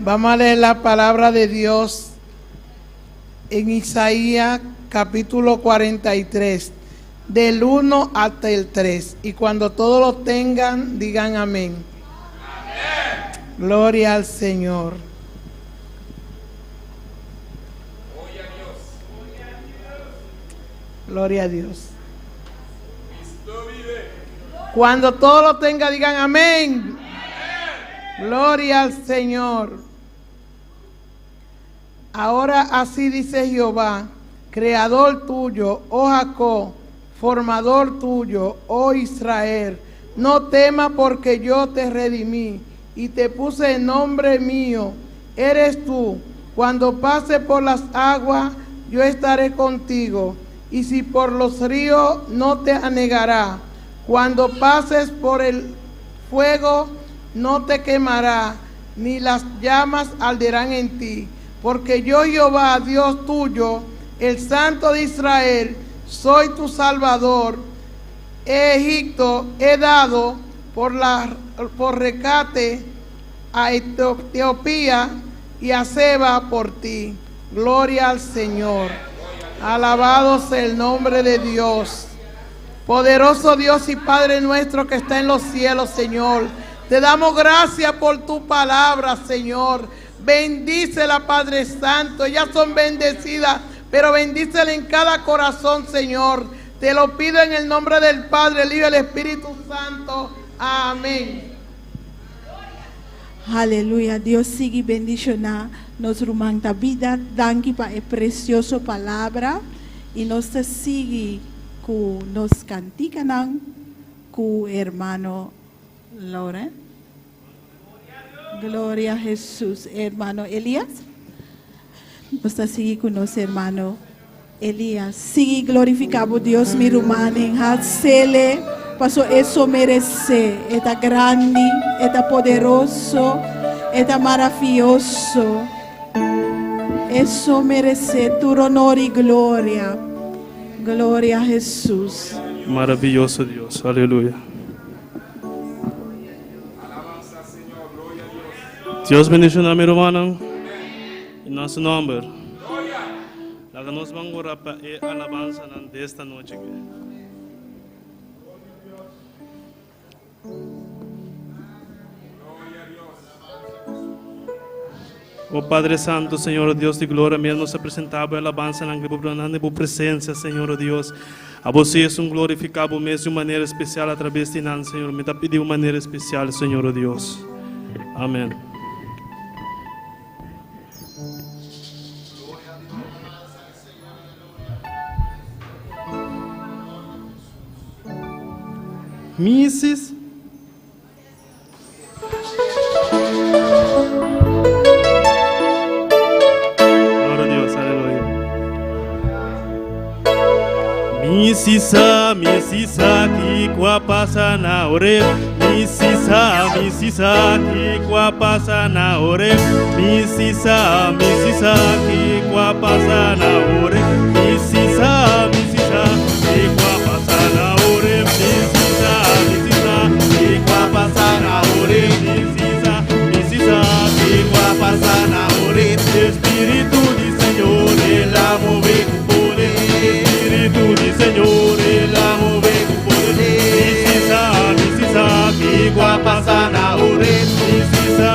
Vamos a leer la palabra de Dios en Isaías capítulo 43, del 1 hasta el 3. Y cuando todos lo tengan, digan amén. Amén. Gloria al Señor. Gloria a Dios. Cuando todos lo tengan, digan amén. Amén. Gloria al Señor. Ahora así dice Jehová, creador tuyo, oh Jacob, formador tuyo, oh Israel. No temas porque yo te redimí y te puse en nombre mío. Eres tú. Cuando pases por las aguas, yo estaré contigo. Y si por los ríos, no te anegará. Cuando pases por el fuego, no te quemará, ni las llamas arderán en ti. Porque yo, Jehová, Dios tuyo, el Santo de Israel, soy tu Salvador. Egipto he dado por rescate a Etiopía y a Seba por ti. Gloria al Señor. Alabado sea el nombre de Dios. Poderoso Dios y Padre nuestro que está en los cielos, Señor. Te damos gracias por tu palabra, Señor. Bendícela, Padre Santo. Ellas son bendecidas, pero bendícela en cada corazón, Señor. Te lo pido en el nombre del Padre, el Hijo y el Espíritu Santo. Amén. Aleluia. Deus siga bendicionar nos rumanta vida. Danke para a preciosa palavra. E nós siga com nos canticanang com o hermano Lauren. Glória a Jesus. Hermano Elias. Nós siga com nosso hermano Elias. Siga glorificado Deus, mi rumanen. Hatsele. Paso eso merece, está grande, está poderoso, está maravilloso. Eso merece tu honor y gloria. Gloria a Jesús. Maravilloso Dios, aleluya. Dios bendiga a mi hermano en nuestro nombre. La que nos van a orar para alabanza de esta noche. Oh Padre Santo, Señor Dios de gloria, mesmo se apresentava a alabança na tua presença, Senhor Deus. A você é glorificado mesmo de maneira especial através de nós, Senhor. Me pediu de maneira especial, Senhor Deus. Amém. Mrs. Misisa, que qua passa na ore. Misisa, que qua passa na ore. Misisa, que qua passa na ore. Misisa, que qua passa na ore. Misisa, que qua passa na ore. Misisa, que qua passa na ore. Espírito de Senhor, ela move com poder. Espírito de Senhor, ela move com poder. Misisa, que qua passa na ore. Misisa,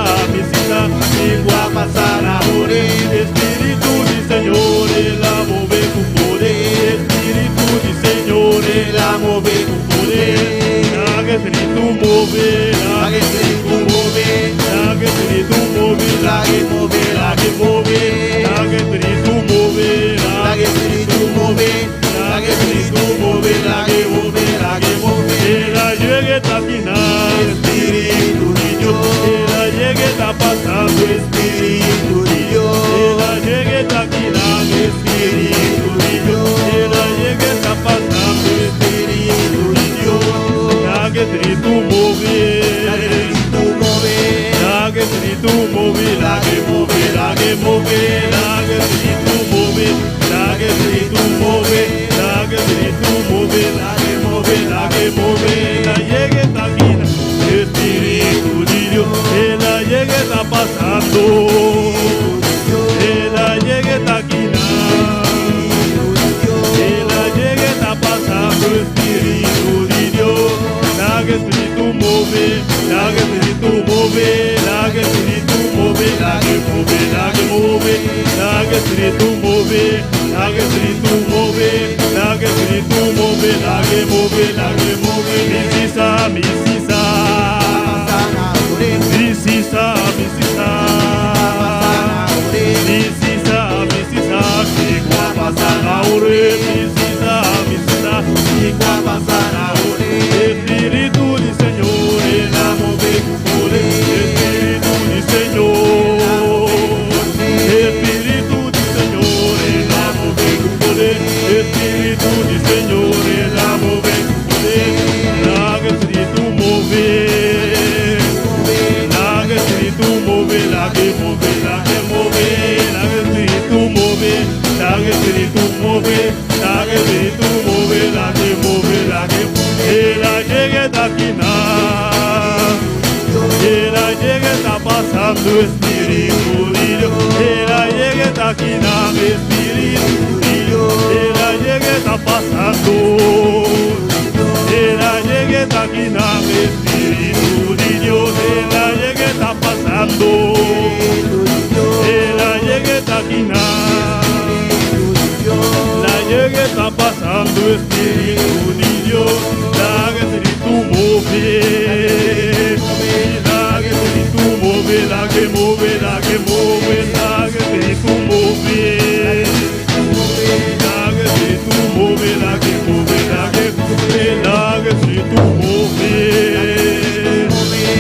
que qua passa na ore. Espírito de Senhor, ela move com poder. Espírito de Senhor, ela move com poder. Haga Espírito mover, haga Espírito mover, haga Espírito mover, haga mover, haga mover, haga Espírito mover, haga Espírito mover, haga Espírito mover, haga mover, haga mover. Ela chega tá final, Espírito de Deus. Ela chega tá passando, Espírito de Deus. Ela chega tá final, Espírito de Deus. Ela chega tá passando, Espírito de Deus. Haga Espírito mover, haga Espírito mover, haga Espírito mover, haga mover, haga mover, haga Espírito mover, haga Espírito mover, haga Espírito mover, haga mover, haga mover. Ela chega tá aqui, Espírito de Deus. Ela chega tá passando, ela chega tá aqui, ela chega tá passando, Espírito de Deus. Haga Espírito mover, haga Espírito mover, haga Espírito mover, haga mover, haga mover, haga Espírito mover, haga Espírito mover, haga Espírito mover, haga mover, haga mover. Misisa, misisa, misisa, misisa, misisa, pasando, Espíritu de Dios. Ella llegue, está aquí, dame, Espíritu de Dios. Ella llegue, está pasando. Ella llegue, está aquí, dame, Espíritu de Dios. Ella llegue, está pasando. Ella llegue, está aquí, la llegue, está pasando, Espíritu de Dios. La que Espíritu move. La que Espíritu move, la que move, la que move, la que Espíritu move. La que Espíritu move, la que move, la que move, la que Espíritu move.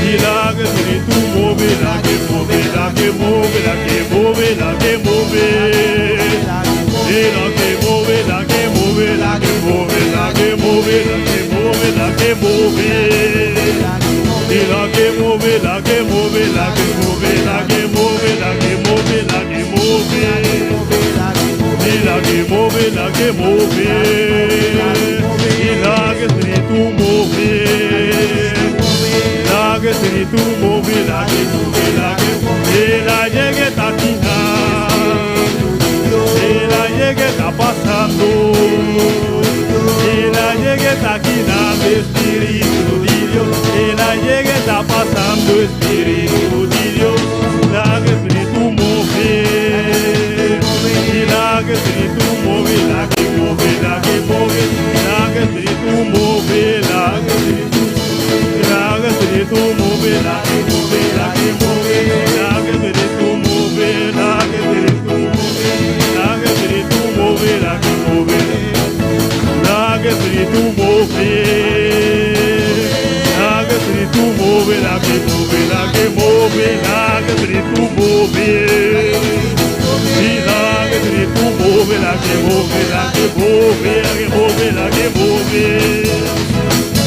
Y la que Espíritu move, la que move, la que move, la que move, la que move. Y la que move, la que move, la que move, la que move, la que move, la que move. Y la que move, la que move, la que move, la que move, la que move, la que move. Y la que move, la que move. Y la que Espíritu move. La que Espíritu move, la que move, la que move. Y la llegue tatina. La llegue está pasando. La llegue está aquí, dame, Espíritu de Dios. La llegue está pasando, Espíritu de Dios. La que Espíritu move. Y la que Espíritu move, la que move, la que move. La que Espíritu move, la que Espíritu. La que Espíritu move, la que move, la que move. La que Espíritu move, la que Espíritu move. La que Espíritu move, la que move, la que Espíritu move, la que Espíritu move, la que move, la que move, la que Espíritu move, y la que Espíritu move, la que move, la que move, la que move, la que move,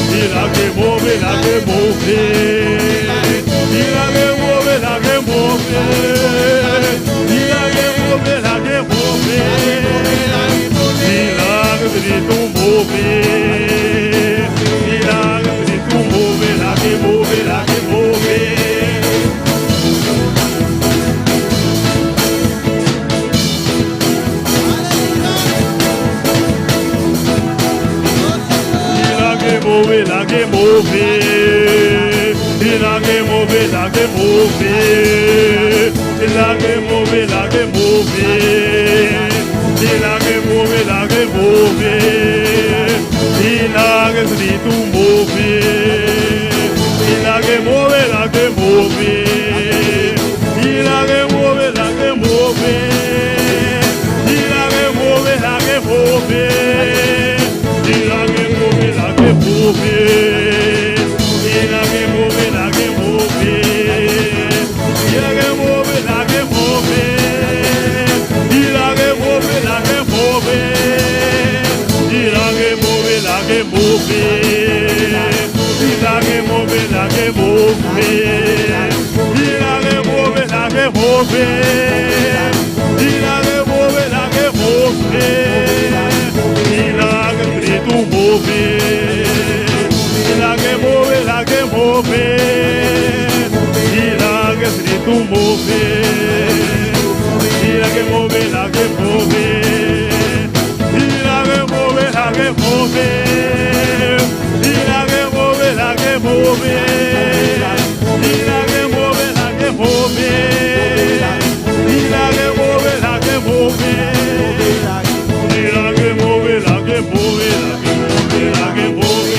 y la que move, la que move, y la que move, la que move. La que move, y la que Espíritu move, y la que Espíritu move, la que move, la que move. Y la que move, la que move, y la que move, la que move. La que move, la que move, y la que move, la que move, y la que Espíritu move, y la que move, la que move, y la que move, la que move, y la que move, la que move, y la que move, la que move, y la que move, la que move. Y la que move, la que move, y la que move, la que move, y la que move, la que move, y la que move, la que move, y la que move, la que move, y la que move, la que move, y la que Espíritu move, y la que move, la que move. La que Espíritu move, y la que move, la que move, y la que move, la que move, y la que move, la que move, y la que move, la que move, y la que move, la que move, y la que move, la que move, la que move, la que move.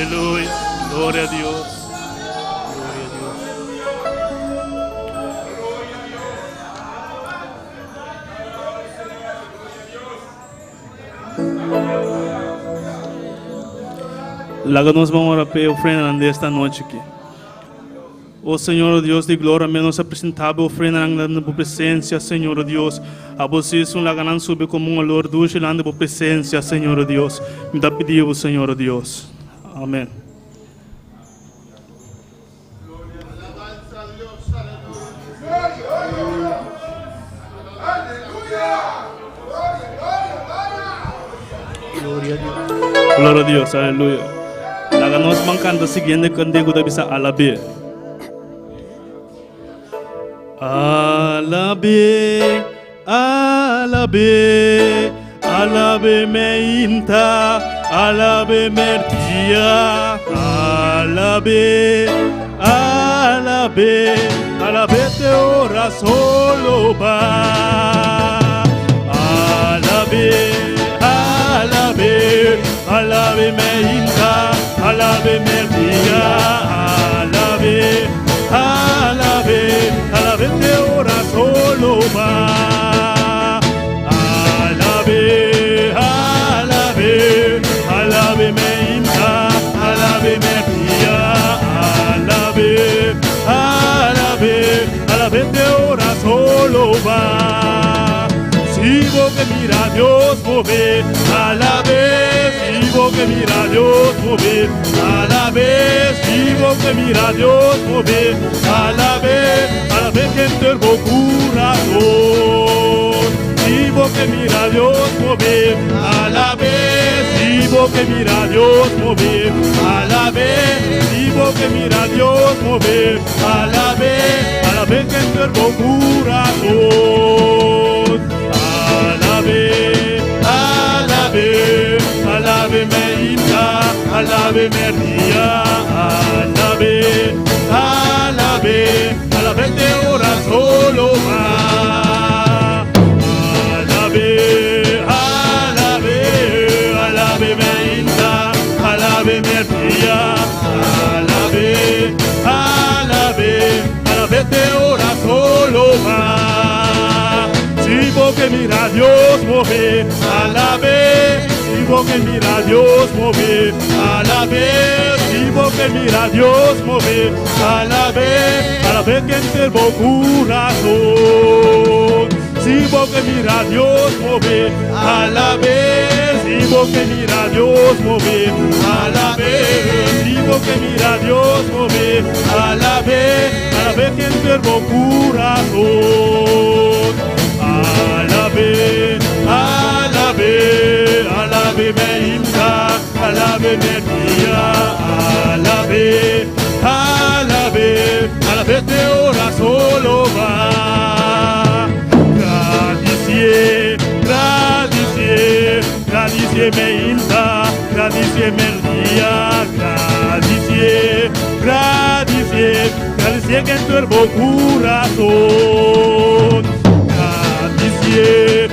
aleluya. Gloria a Dios. Gloria a Dios. Lá que nós vamos orar pela ofrenda desta noite aqui. Oh Senhor Deus de glória, menos apresentável ofrenda na tua presença, Senhor Deus. A vocês lá que sube como um olor doce lá na tua presença, Senhor Deus. Me dá pedido, Senhor Deus. Amém. Glória a Deus, aleluia. Lá que nós vamos cantar o seguinte cantigo da bisa alabe. Alabe, alabe, alabe meinta, alabe mertia, alabe, alabe, alabe te ora solo va. Alabe, alabe, alabe meinta, alabe mertia, alabe, alabe, alabe te ora solo va. Alabe, alabe, alabe meinta, alabe mertia, alabe, alabe, alabe te ora solo va. Sigo que mira Dios mover, a la vez, sigo que mira Dios mover, a la vez, sigo que mira Dios mover, a la vez que enterró corazón. Sigo que mira Dios mover, a la vez, sigo que mira Dios mover, a la vez, sigo que mira Dios mover, a la vez que enterró corazón. Alabe, alabe, alabe meita, alabe merdia, alabe, alabe, alabe te ora solo va. Alabe, alabe, alabe meita, alabe merdia, alabe, alabe, alabe te ora solo va. Sigo que mira Dios mover, a la vez, sigo que mira Dios mover, a la vez, sigo que mira Dios mover, a la vez que enterró corazón. Sigo que mira Dios mover, a la vez, sigo que mira Dios mover, a la vez, sigo que mira Dios mover, a la vez que enterró corazón. Alabe, alabe, alabe meinta, alabe merdia, alabe, alabe, alabe te ora solo va. Gradicie, gradicie, gradicie meinta, gradicie merdia, gradicie, gradicie, gradicie que enterró corazón. Gradicie,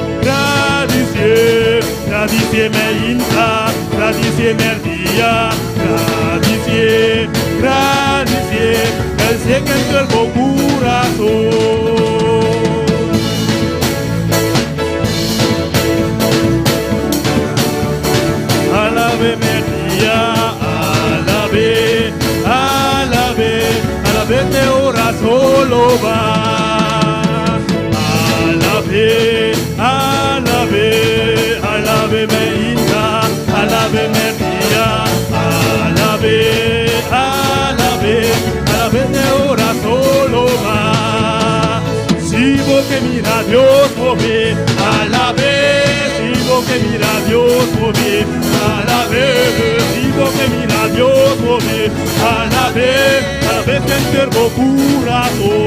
gradicie meinta, gradicie merdia, gradicie, gradicie, gradicie que enterró corazón. Alabe merdia, alabe, alabe, alabe te ora solo va. Alabe, alabe, alabe meinta, alabe merdia, alabe, alabe, alabe te ora solo va. Sigo que mira Dios mover, alabe, sigo que mira Dios mover, alabe, sigo que mira Dios mover, alabe que enterró corazón.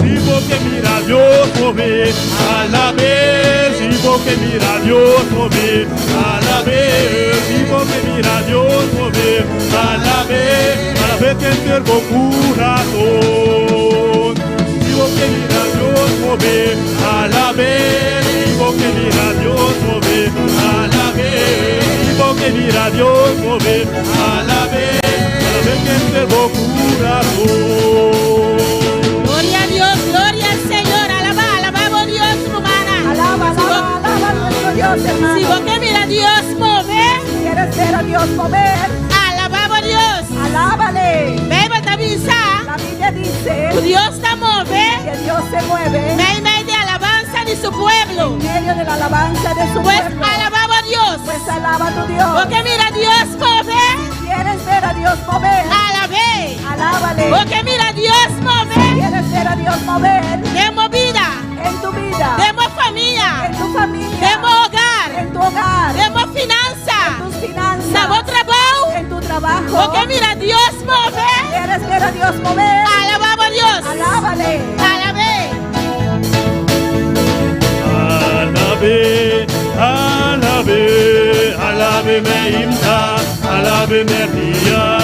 Sigo que mira Dios mover, a la vez, sigo que mira Dios mover, a la vez, sigo que mira Dios mover, a la vez que enterró corazón. Sigo que mira Dios mover, a la vez, sigo que mira Dios mover, a la vez, sigo que mira Dios mover, alabe que enfermo corazón. Gloria a Dios, gloria al Señor. Alabamos a Dios, hermana. Alaba a nuestro Dios, hermano. Si vos que mira a Dios mover, ¿Quieres ver a Dios mover? alabamos a Dios. Alábale. Beba también, La Biblia dice tu Dios está mover. que Dios se mueve Medio de alabanza de su pueblo. en medio de la alabanza de su Pues pueblo. alabamos a Dios. Pues alaba a tu Dios. Porque mira a Dios mover. ¿Quieres ver a Dios mover? Alabé. Alábale. Porque mira a Dios mover. ¿Quieres ver a Dios mover Demos vida. en tu vida? Demos familia. En tu familia. Demos hogar. En tu hogar. Demos finanza. En tus finanzas. Damos trabajo. En tu trabajo. Porque mira a Dios mover. ¿Quieres ver a Dios mover? Alabamos a Dios. Alábale. Alabé. Alabe, alabe, alabe me imta, alabe me ría,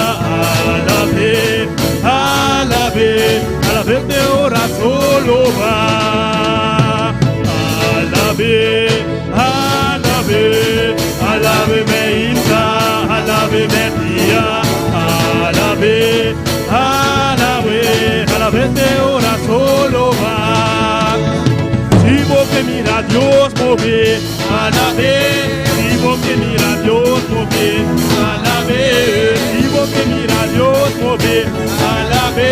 alabe, alabe, alabe de ora solo va. Alabe, alabe, alabe me imta, alabe me ría, alabe, alabe, alabe de ora solo va. Vivo que mira a Dios mover, alabe. Vivo que mira a Dios mover, alabe. Vivo que mira a Dios mover, alabe.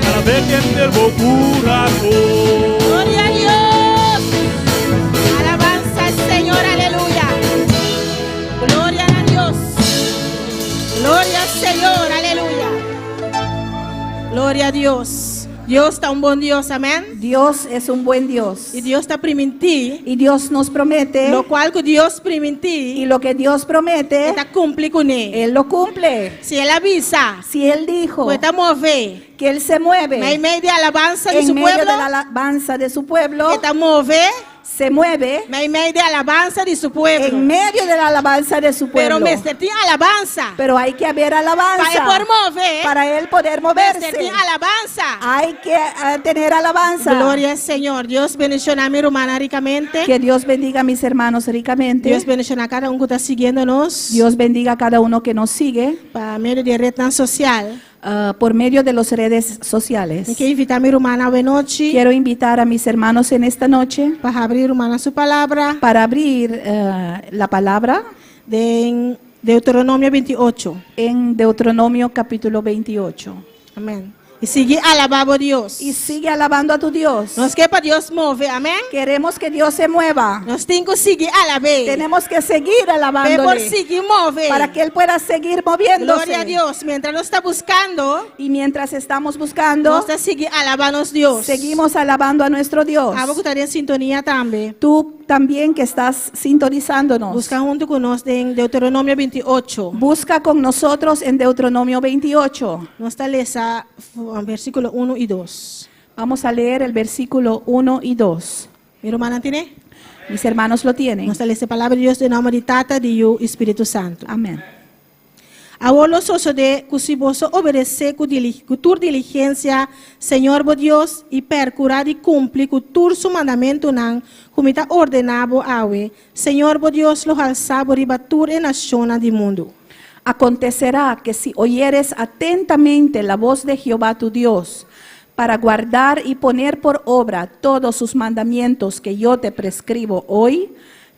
Alabe que enfermo corazón. Gloria a Dios. Alabanza al Señor, aleluya. Gloria a Dios. Gloria al Señor, aleluya. Gloria a Dios. Dios está un buen Dios, amén. Dios es un buen Dios. Y Dios está priminti. Y Dios nos promete. Lo cual que Dios Y priminti lo que Dios promete, está cumple con él. Él lo cumple. Si él avisa, Si Él dijo pues está mover. que Él se mueve Medio de alabanza de en su medio pueblo. de la alabanza de su pueblo, Que está mover. se mueve Medio de alabanza de su en pueblo. medio de la alabanza de su Pero pueblo. me sentí alabanza. Pero hay que haber alabanza Para él poder mover. para Él poder Me moverse. sentí alabanza. Hay que tener alabanza. Gloria al Señor. Dios bendicionar a mi hermana ricamente. Que Dios bendiga a mis hermanos ricamente. Dios bendicionar a cada uno que está siguiéndonos. Dios bendiga a cada uno que nos sigue Para medio de red tan social. por medio de las redes sociales. Me quiero invitar a mi hermana buenas noches. Quiero invitar a mis hermanos en esta noche Para abrir hermana su palabra. para abrir la palabra De Deuteronomio 28. en Deuteronomio capítulo 28. Amén. Y sigue alabando a Dios. Y sigue alabando a tu Dios. Nos que para Dios move. Amén. Queremos que Dios se mueva. Nos tengo que seguir alabando. Tenemos que seguir Por alabándole seguir move. para que Él pueda seguir moviéndose. Gloria a Dios. Mientras nos está buscando, Y mientras estamos buscando, nos está seguir alabando a Dios. seguimos alabando a nuestro Dios. Vamos a estar en sintonía también. Tú también que estás sintonizándonos, Busca junto con nosotros en Deuteronomio 28. busca con nosotros en Deuteronomio 28. Nos está lesa versículo 1 y 2. Vamos a leer el versículo 1 y 2. Mi hermana tiene. Mis hermanos lo tienen. Nos está lesa palabra de Dios de nombre de Tata, de Yu, Espíritu Santo. Amén. Ahora soso de cusiboso obedece cu tu diligencia, Señor bo Dios, y percurar y cumplir cu tu su mandamento nan, comita ordenabo awe, Señor bo Dios, los alzabo y batur en nación del mundo. Acontecerá que si oyeres atentamente la voz de Jehová tu Dios, para guardar y poner por obra todos sus mandamientos que yo te prescribo hoy,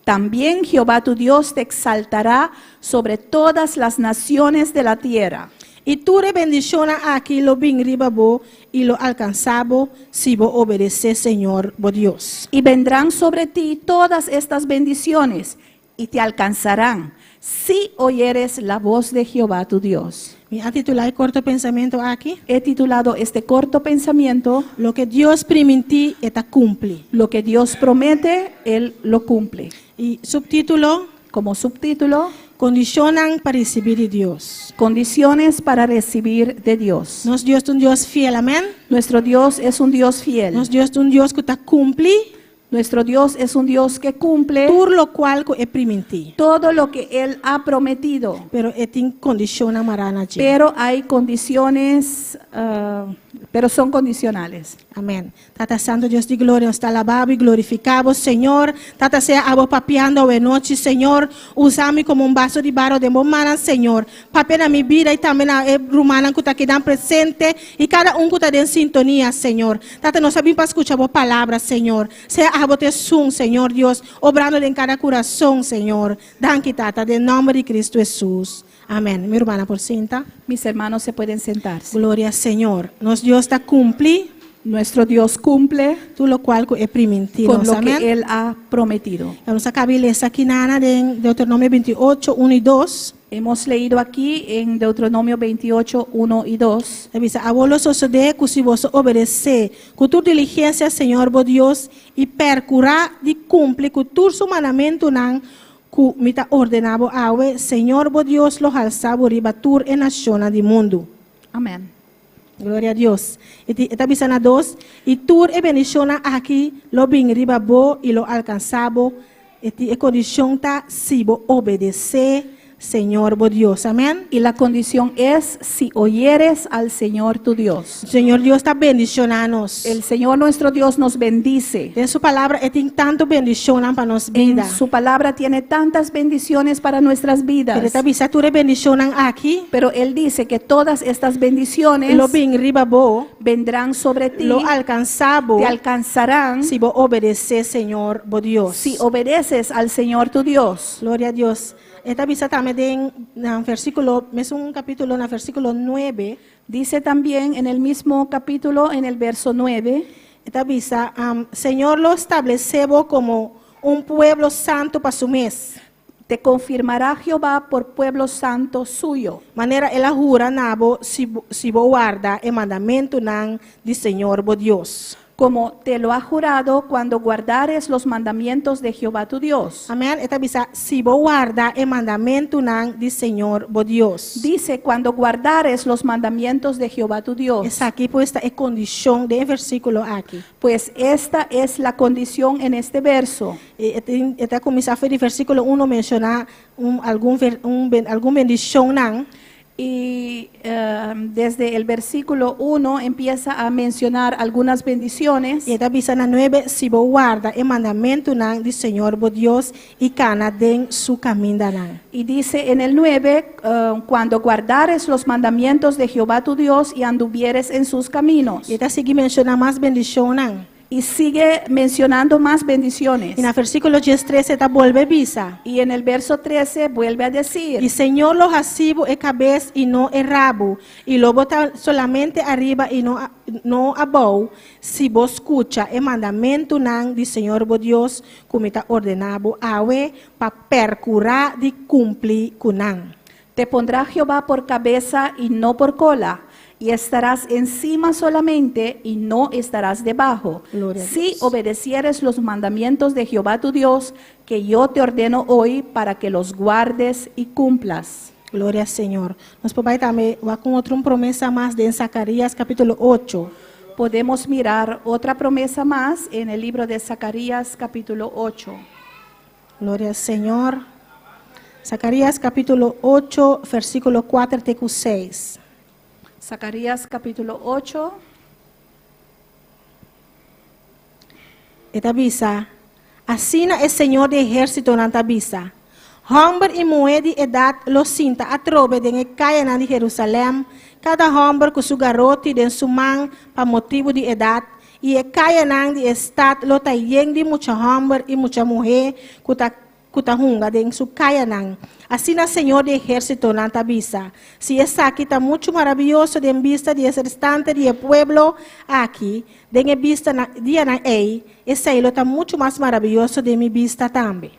también Jehová tu Dios te exaltará sobre todas las naciones de la tierra. Y tú le bendicionas aquí lo bin ribabo y lo alcanzabo si vos obedeces, Señor bo Dios. Y vendrán sobre ti todas estas bendiciones y te alcanzarán si oyeres la voz de Jehová tu Dios. Me ha titulado el corto pensamiento aquí. He titulado este corto pensamiento, Lo que Dios prometió, está cumple. lo que Dios promete, Él lo cumple. Y subtítulo, Como subtítulo, condicionan para recibir de Dios. condiciones para recibir de Dios. Nos Dios es un Dios fiel, amén. Nuestro Dios es un Dios fiel. Nos Dios es un Dios que está cumple, Nuestro Dios es un Dios que cumple por lo cual que es prometido. todo lo que Él ha prometido. Pero es en condición marana. Pero hay condiciones, pero son condicionales. Amén. Tata Santo, Dios de gloria, nos te alabamos y glorificamos, Señor. Tata sea abo papiando de noche, Señor. Usame como un vaso de barro de momana, Señor. Papel mi vida y también a rumana que te quedan presente y cada uno que está en sintonía, Señor. Tata, nos sabemos para escuchar vos palabras, Señor. Sea abo te sun, Señor Dios, obrando en cada corazón, Señor. Danke, Tata, en nombre de Cristo Jesús. Amén. Mi hermana por cinta. Mis hermanos se pueden sentarse. Gloria al Señor. Nos Dios está cumple. Nuestro Dios cumple Tú lo cual es permitido. con lo Amén. que Él ha prometido. Vamos a acabar esa aquí nana de Deuteronomio 28, 1 y 2. Hemos leído aquí en Deuteronomio 28, 1 y 2. Avisa, abuelo sosode, que vos obedece, con tu diligencia, Señor, vos Dios, y percurá de cumple, con tu su mandamento, nan, que mita ordenado, awe, Señor, vos Dios, los alzabo, ribatur, en nación del mundo. Amén. Gloria a Dios. Esta visana 2. Y tú e bendición aquí, lo bin riba bo y lo alcanzabo. Esta condición ta si bo obedece, Señor, bo Dios. Amén. Y la condición es si oyeres al Señor tu Dios. Señor Dios está bendicionándonos. El Señor nuestro Dios nos bendice. En su palabra tiene tanto bendición para nuestra En vida. su palabra tiene tantas bendiciones para nuestras vidas. Esta visa tú bendición aquí. Pero Él dice que todas estas bendiciones Lo bin riba bo, vendrán sobre ti, lo alcanzabo. te alcanzarán Si vos obedeces, Señor, bo Dios. si obedeces al Señor tu Dios. Gloria a Dios. Esta visa también en versículo, es un capítulo en el versículo 9. Dice también en el mismo capítulo, en el verso 9, Esta visa, Señor lo establecebo como un pueblo santo para su mes. te confirmará Jehová por pueblo santo suyo. Manera ela jura nabo si bo guarda el mandamento nan di Señor bo Dios. Como te lo ha jurado cuando guardares los mandamientos de Jehová tu Dios. Amén. Esta visa, si bo guarda el mandamento nan di Señor bo Dios. Dice, cuando guardares los mandamientos de Jehová tu Dios. Es aquí puesta es condición de versículo aquí. Pues esta es la condición en este verso. Esta comienza el versículo 1 menciona algún bendición nan. Y desde el versículo 1 empieza a mencionar algunas bendiciones. Y esta visa na 9, si bo guarda el mandamento nan di Señor bo Dios y cana den su camino nan. Y dice en el 9, cuando guardares los mandamientos de Jehová tu Dios y anduvieres en sus caminos. Y esta sigue menciona más bendición nan. Y sigue mencionando más bendiciones. En el versículo 13 esta vuelve visa. Y en el verso 13 vuelve a decir. Y Señor los asibo el cabeza y no el rabo, y lo bota solamente arriba y no abajo, si vos escucha el mandamento nan di Señor vos Dios, como está ordenado, awe, pa percurar de cumplir kunan. Te pondrá Jehová por cabeza y no por cola, y estarás encima solamente y no estarás debajo. Gloria a Si Dios. obedecieres los mandamientos de Jehová tu Dios, que yo te ordeno hoy para que los guardes y cumplas. Gloria al Señor. Nos papá también va con otra promesa más de Zacarías capítulo 8. Podemos mirar otra promesa más en el libro de Zacarías capítulo 8. Gloria al Señor. Zacarías capítulo 8, versículo 4 al 6. Zacarías capítulo 8. Esta visa, así el Señor de ejército en esta visa. Hombre y mujer de edad lo cinta a trove de el calle de Jerusalén, cada hombre con su garrote de su man para motivo de edad, y el calle de estad lo tayen de mucha hombre y mucha mujer kutahunga de en su calle. Así el Señor de ejército en esta visa. Si es aquí está mucho maravilloso de en vista de ese restante de pueblo aquí, de en vista de ahí, ese lo está mucho más maravilloso de mi vista también.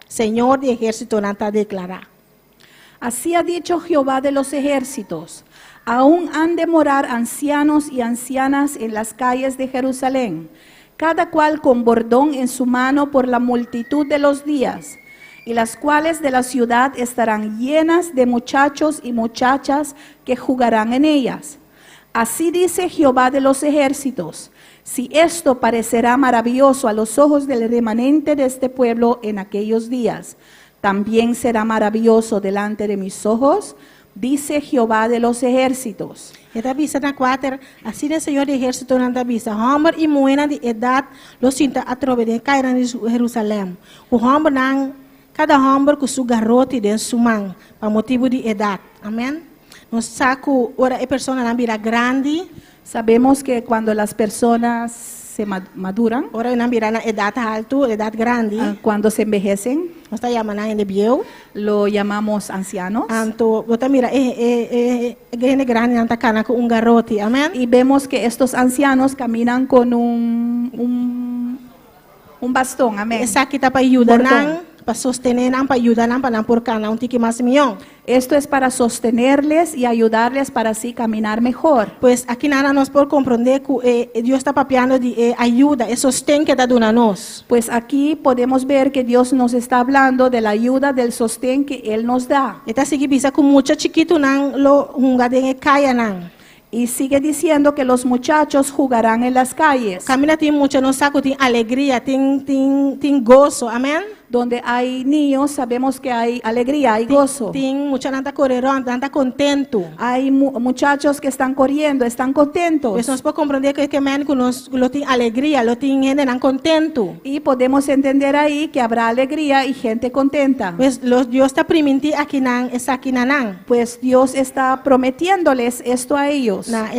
Señor de ejército nata declara. Así ha dicho Jehová de los ejércitos, aún han de morar ancianos y ancianas en las calles de Jerusalén, cada cual con bordón en su mano por la multitud de los días, y las cuales de la ciudad estarán llenas de muchachos y muchachas que jugarán en ellas. Así dice Jehová de los ejércitos, si esto parecerá maravilloso a los ojos del remanente de este pueblo en aquellos días, también será maravilloso delante de mis ojos, dice Jehová de los ejércitos. Eta bisa na 4, assim o Senhor de Exército nanda bisa, homem e moena de idade, lo sinta atrobe de cair em Jerusalém. O homem nang, cada homem com sua garrote de sumang, para motivo de idade. Amém? Nos saco, ora a pessoa não vira grande, Sabemos que cuando las personas se maduran, ora não vira na idade alta, idade grande, cuando se envejecen, nós está chamando em bio. lo llamamos ancianos. Anto, bota mira, gente grande não está cana com garrote. Amém? Y vemos que estos ancianos caminan con un bastón, amén. Essa aqui está para ajudar Bordão. nang, para sostener nang, para ajudar nang, para não por cana um tique mais milhão. Esto es para sostenerles y ayudarles para así caminar mejor. Pues aqui nada nós por compreender que Deus está papiando de ajuda, e sostém que está dando a nós. Pues aquí podemos ver que Dios nos está hablando de la ayuda, del sostén que Él nos da. Eta sigi bisa com mucha chiquito nang lo hungaden e kaya nang. Y sigue diciendo que los muchachos jugarán en las calles. Camina tem mucha no saco tem alegria, tem gozo, amém? Donde hay niños, sabemos que hay alegría, hay gozo. Tem mucha nanta correrão, nanta contento. Hay muchachos que están corriendo, están contentos. Pues nós podemos compreender que men que nós lo tem alegria, lo tem gente nang contento. Y podemos entender ahí que habrá alegría y gente contenta. Pues Deus está permitir aqui nang essa aqui nang. Pues Dios está prometiéndoles esto a ellos, Na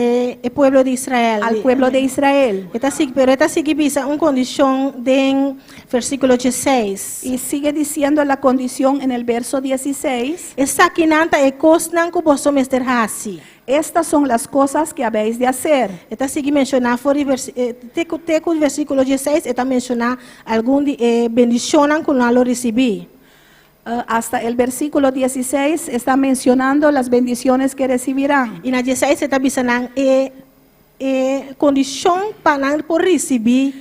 pueblo de Israel. al pueblo de Israel. Pero esta sigue bisa uma condição de versículo 16. Y sigue diciendo la condición en el verso 16. Essa kinanta e kosnan ku boso Mr. Hasi. Estas son las cosas que habéis de hacer. Esta sigue mencionar fora teco versículo 16, esta mencionar algum de bendicionan ku lo recebi. Hasta el versículo 16 está mencionando las bendiciones que recibirán. E na 16 esta bisa nang condição para por receber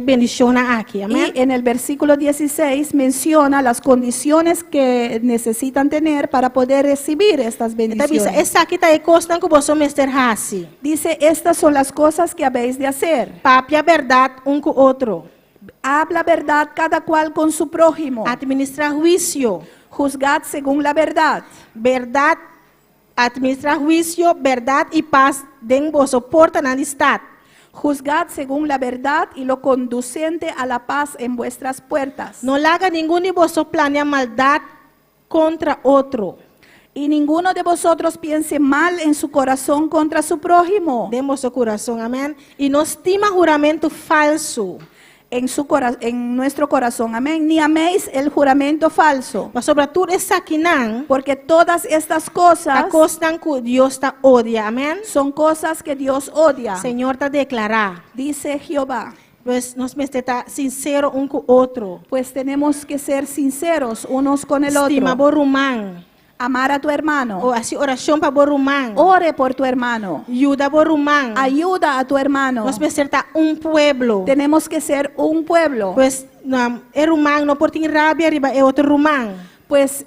bendiciona aqui. Amém? Y en el versículo 16 menciona las condiciones que necesitan tener para poder recibir estas Esta bisa bendiciones. essa aqui tá e kosnan ku boso Mr. Hasi. Dice, estas son las cosas que habéis de hacer. Papia verdade um com outro. Habla verdad cada cual con su prójimo. Administrar juízo. Juzgad según la verdad. Verdade, administrar juízo, verdade e paz den vosso porta na estado. Juzgad según la verdad y lo conducente a la paz en vuestras puertas. Não laga nenhum de vosso planea maldade contra outro. Y ninguno de vosotros piense mal en su corazón contra su prójimo. De vosso coração, amém? E não estima juramento falso. En nuestro corazón, amén. Ni améis el juramento falso. Mas sobretudo essa aqui não, Porque todas estas cosas a costan que Deus está odia, amém? son cosas que Dios odia. Senhor está declarar. Dice Jehová. Pues nós me está sincero um com outro. Pues tenemos que ser sinceros unos con el Estima otro. borumang. Amar a tu hermano. Ou assim oração para borumang. Ore por tu hermano. Ajuda borumang. Ayuda a tu hermano. Nós me está pueblo. Tenemos que ser un pueblo. Pues rumang no por ter rabia riba é outro rumang. Pues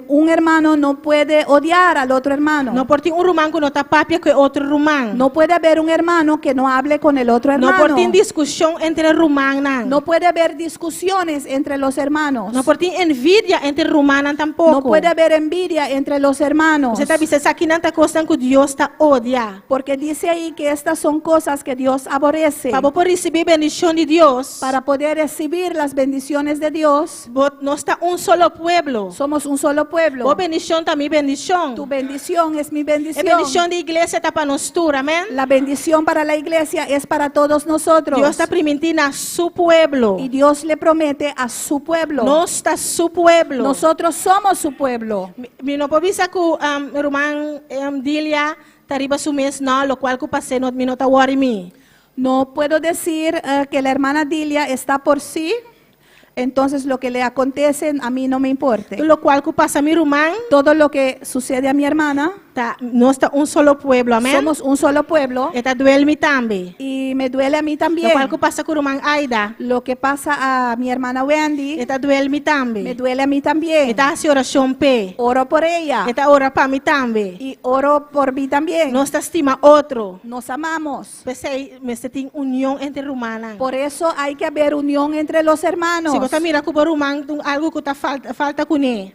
un hermano no puede odiar al otro hermano. No por ter rumang que não tá papia que é outro rumang. No puede haber un hermano que no hable con el otro No hermano. por ter discussão entre rumang nang. No puede haber discusiones entre los hermanos. No por ter envidia entre rumang nang tampouco. No puede haber envidia entre los hermanos. Você está dizendo aqui não tá costan que Deus está odia. Porque dice ahí que estas son cosas que Dios aborrece. Para poder receber bendição de Deus. Para poder recibir las bendiciones de Dios, Nós está solo pueblo. somos un solo pueblo. Boa bendição também bendição. Tu bendición es mi É bendición. bendição de igreja está para nós todos, amém? La bendición para la iglesia es para todos nosotros. Deus está permitindo a su pueblo. Y Dios le promete a su pueblo. Nós está su pueblo. Nosotros somos su pueblo. Mi no povisa ku rumang dilia tariba su mes no, lo cual ku pase not minota worry me. No puedo decir que la hermana Dilia está por sí, entonces lo que le acontece a mí no me importe. Lo cual ku pasa mi rumang Todo lo que sucede a mi hermana, no está solo pueblo, amén. somos un solo pueblo Eta duele mi tambe. y me duele a mí Lo también. cual ku pasa ku rumang Aida. Lo que pasa a mi hermana Wendy, Eta duele mi me tambe. duele a mí también. Eta hace oración pe. Oro por ella Eta ora pa mi tambe. y oro por mí también. No está estima otro. Nos amamos. Pues me se tiene unión entre rumana. Por eso hay que haber unión entre los hermanos. Si você mira ku rumang algo que tá falta ku ne.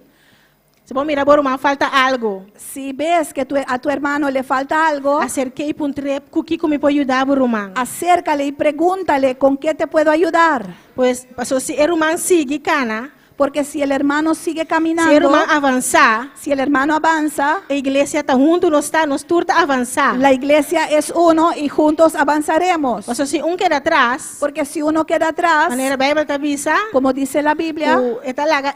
Se vos mira, Boromán, falta algo. Si ves que a tu hermano le falta algo, Acerquei e puntre, kuki me pode ajudar, Boromán. acércale y pregúntale con qué te puedo ayudar. Pois, pastor, se Boromán sigue cana, Porque si el hermano sigue se caminando, Boromán avançar, si el hermano avanza, a igreja está junto, nós turta avançar. la iglesia es uno y juntos avanzaremos. Pastor, se queda atrás, Porque si uno queda atrás, maneira Bíblia está avisa, como dice la Biblia, esta laga,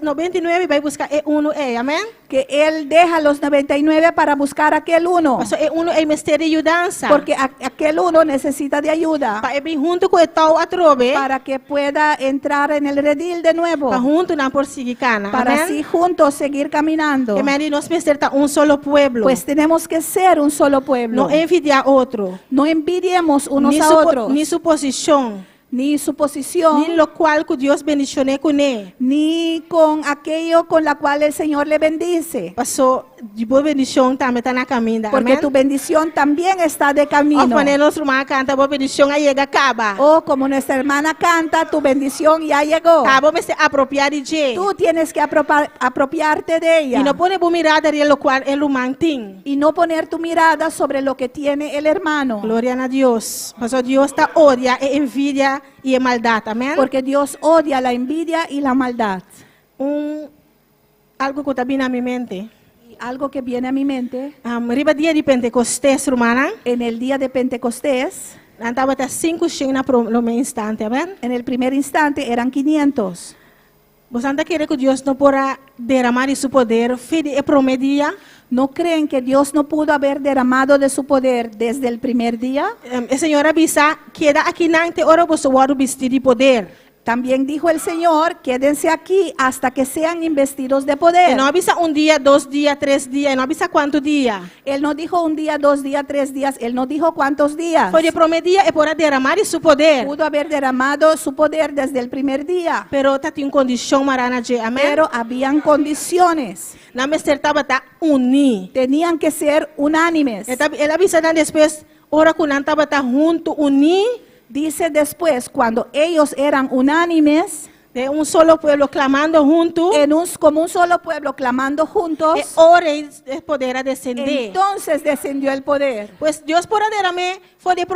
99 vai buscar uno, amém? que él deja los 99 para buscar aquel uno. Pastor, uno é mistério de ajudança. Porque aquel uno necesita de ayuda Para vir junto com o tal atrobe, para que pueda entrar en el redil de nuevo. para junto não por seguir cana. Para amém? así juntos seguir caminando. Que mari nós mistério tá solo pueblo. Pues tenemos que ser un solo pueblo. não envidiar outro. No envidiemos unos Ni a su, otros, ni su posición, ni su posición, ni lo cual que Dios bendicioné con él. ni con aquello con la cual el Señor le bendice. Pasó, de boa bendição também está na caminho. Porque Amém? tu bendición también está de Of camino. wanneer nosso irmão canta, boa bendição aí chega acaba. O como nuestra hermana canta, tu bendición ya llegó. Acaba me se apropriar de je. Tú tienes que apropiarte de ella. E não pode boa mirada de lo cual el humano tem. Y no poner tu mirada sobre lo que tiene el hermano. Glória a Deus. Pastor, Deus está odia e envidia e a maldade. Amém? Porque Dios odia la envidia y la maldad. Algo que está bem na minha mente. Y algo que viene a mi mente, Riba dia de Pentecostés, hermana. en el día de Pentecostés, Andava até 5 na primeiro instante. Amém? en el primer instante eran 500. Você anda querendo que Deus não porá derramar de seu poder, filho e promedia. ¿No creen que Dios no pudo haber derramado de su poder desde el primer día? A senhora avisa, queda aqui na hora você vai vestir de poder. También dijo el Señor, quédense aquí hasta que sean investidos de E poder. não avisa dia, 2 dias, 3 dias, não avisa quanto dia. Él no dijo un día, 2 días, 3 días, Él no dijo cuántos días. Foi de promedia e porá derramar de seu poder. Pudo haber derramado su poder desde el primer día, Pero está tem condição marana de amém. pero habían condiciones. Na mestre estava tá uni. Tenían que ser unánimes. Ela avisa depois, hora que não estava tá junto, uni, Dice después, cuando ellos eran unánimes, de solo pueblo clamando junto, como un solo pueblo clamando juntos, e hora e poderá descender. entonces descendió el poder. Pues Deus porá derramar, foi de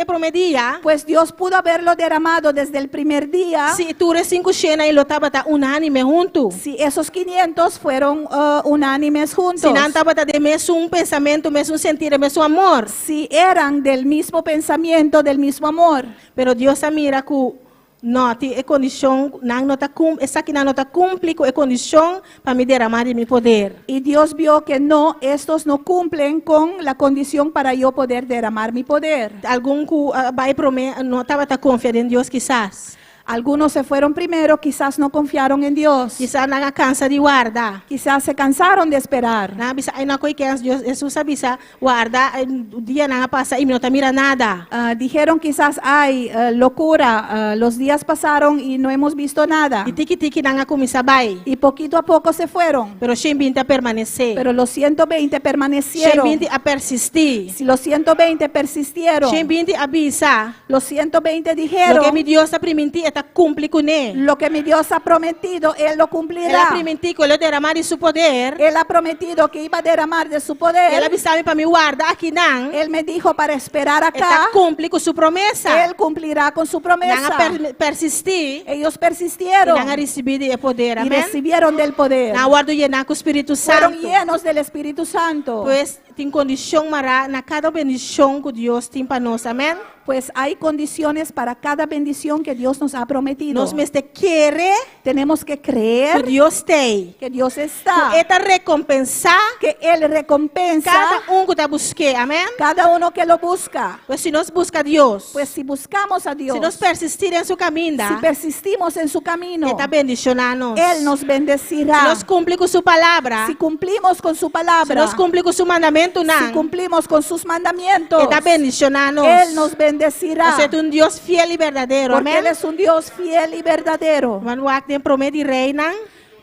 promedia. Pues Dios pudo haberlo derramado desde el primer día. Se tu 5 e lo estava tá unânime junto. Si esos 500 fueron unánimes juntos, Se não estava de mesmo pensamento, mesmo sentir, mesmo amor. si eran del mismo pensamiento, del mismo amor, Pero Deus mira que não, tem condição, não está essa aqui não está cumpre com a condição para me derramar de meu poder. y Dios vio que no, estos no cumplen con la condición para yo poder derramar mi poder. Algum que vai prometer, não estava confiando em Deus, quizás. Algunos se fueron primero, quizás no confiaron en Dios, Quizás não cansa de guardar. quizás se cansaron de esperar. Não bisa ay na que Deus Jesus avisa guarda o dia não passa e não tá mira nada. Dijeron quizás, ay, locura, los días pasaron y no hemos visto nada. E tiki não começa vai. Y poquito a poco se fueron, Pero 120 a permanecer. pero los 120 permanecieron. 120 a persistir. Si los 120 persistieron, 120 avisa. los 120 Lo dijeron, que mi Deus está permitir está cumplir com ele. lo que mi Dios ha prometido, Él lo Ela cumplirá. permitir que ele derramar de seu poder. Él ha prometido que iba a derramar de su Ela poder. avisava para me guardar aqui não. Él me dijo para esperar acá, Está cumprir com sua promessa. Él cumplirá con su Não promesa. persistir. Ellos E persistieron não receber de poder. y Amém. recibieron del poder. Não guardo llenar com o Espírito Fueron Santo. llenos del Espíritu Santo. Pues tem condição mara na cada bendição que Deus tem para nós, amém? Pues hay condiciones para cada bendición que Dios nos ha prometido. Nós mesmo querer Tenemos que que creer Deus tem, que Dios está, que esta recompensar que Él recompensa cada que está buscando, amém? cada uno que lo busca. Pues se nós busca Deus, Pues si buscamos a Dios, se nós persistir em seu caminho, si persistimos en su camino, está bendicionando nós. Él nos Se bendecirá. nós cumprir com sua palavra, Si cumplimos con su se palabra, nós cumprir com seu mandamento, si não, cumplimos con sus mandamientos, está bendicionando Él nos nós. bendecirá. Você é Deus fiel e verdadeiro, Porque amém? Él es un Dios fiel y verdadero. Vamos a promete reina,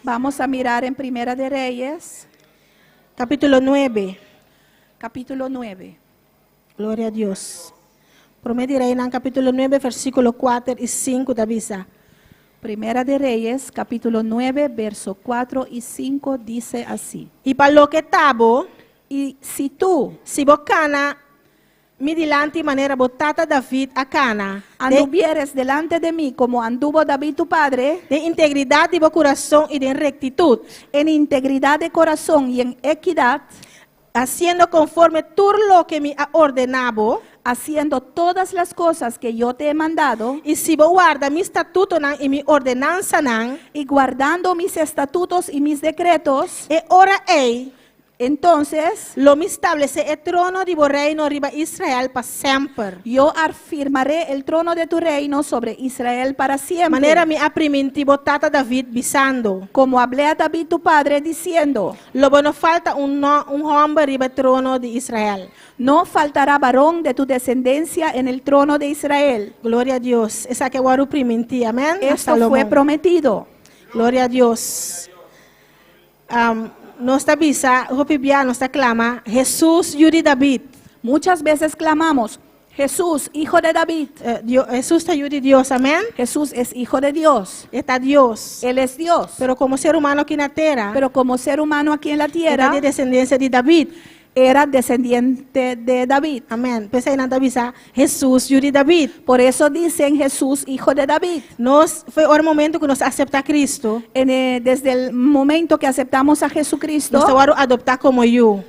Vamos a mirar en Primera de Reyes, capítulo 9. capítulo 9. Glória a Deus. Promete reina, capítulo 9, versículo 4 e 5 da Bisa. Primera de Reyes, capítulo 9, verso 4 y 5 dice así. Y para lo que tabo, Y si tú si bocana, mi dilante manera botata David a cana, anduvieres delante de mí como anduvo David tu padre, de integridad de corazón y de rectitud, en integridad de corazón y en equidad, haciendo conforme tú lo que me ha ordenado, haciendo todas las cosas que yo te he mandado, y si vos guarda mi estatuto nan y mi ordenanza nan, y guardando mis estatutos y mis decretos, e ora ei, entonces lo me establece el trono de reino riba Israel para siempre. yo afirmaré el trono de tu reino sobre Israel para siempre. Manera mi apriminti botata David bisando. Como hablé a David tu padre diciendo, Lobo no falta un hombre riba el trono de Israel. no faltará varón de tu descendencia en el trono de Israel. Gloria a Dios. Esa que guaru priminti, amén. Esto fue prometido. Gloria a Dios. Nos avisa, Jopibia nos clama, Jesús, Yuri David. Muchas veces clamamos, Jesús, hijo de David. Jesús está Yuri Dios, amén. Jesús es hijo de Dios. Está Dios. Él es Dios. Pero como ser humano aquí en la tierra, Pero como ser humano aquí en la era tierra, de descendencia de David. era descendiente de David. Amén. Pues ahí nos avisa, Jesús, Yuri David. Por eso dicen Jesús, hijo de David. Nos fue el momento que nos acepta a Cristo. Desde el momento que aceptamos a Jesucristo, Nos guaru adoptar como yo.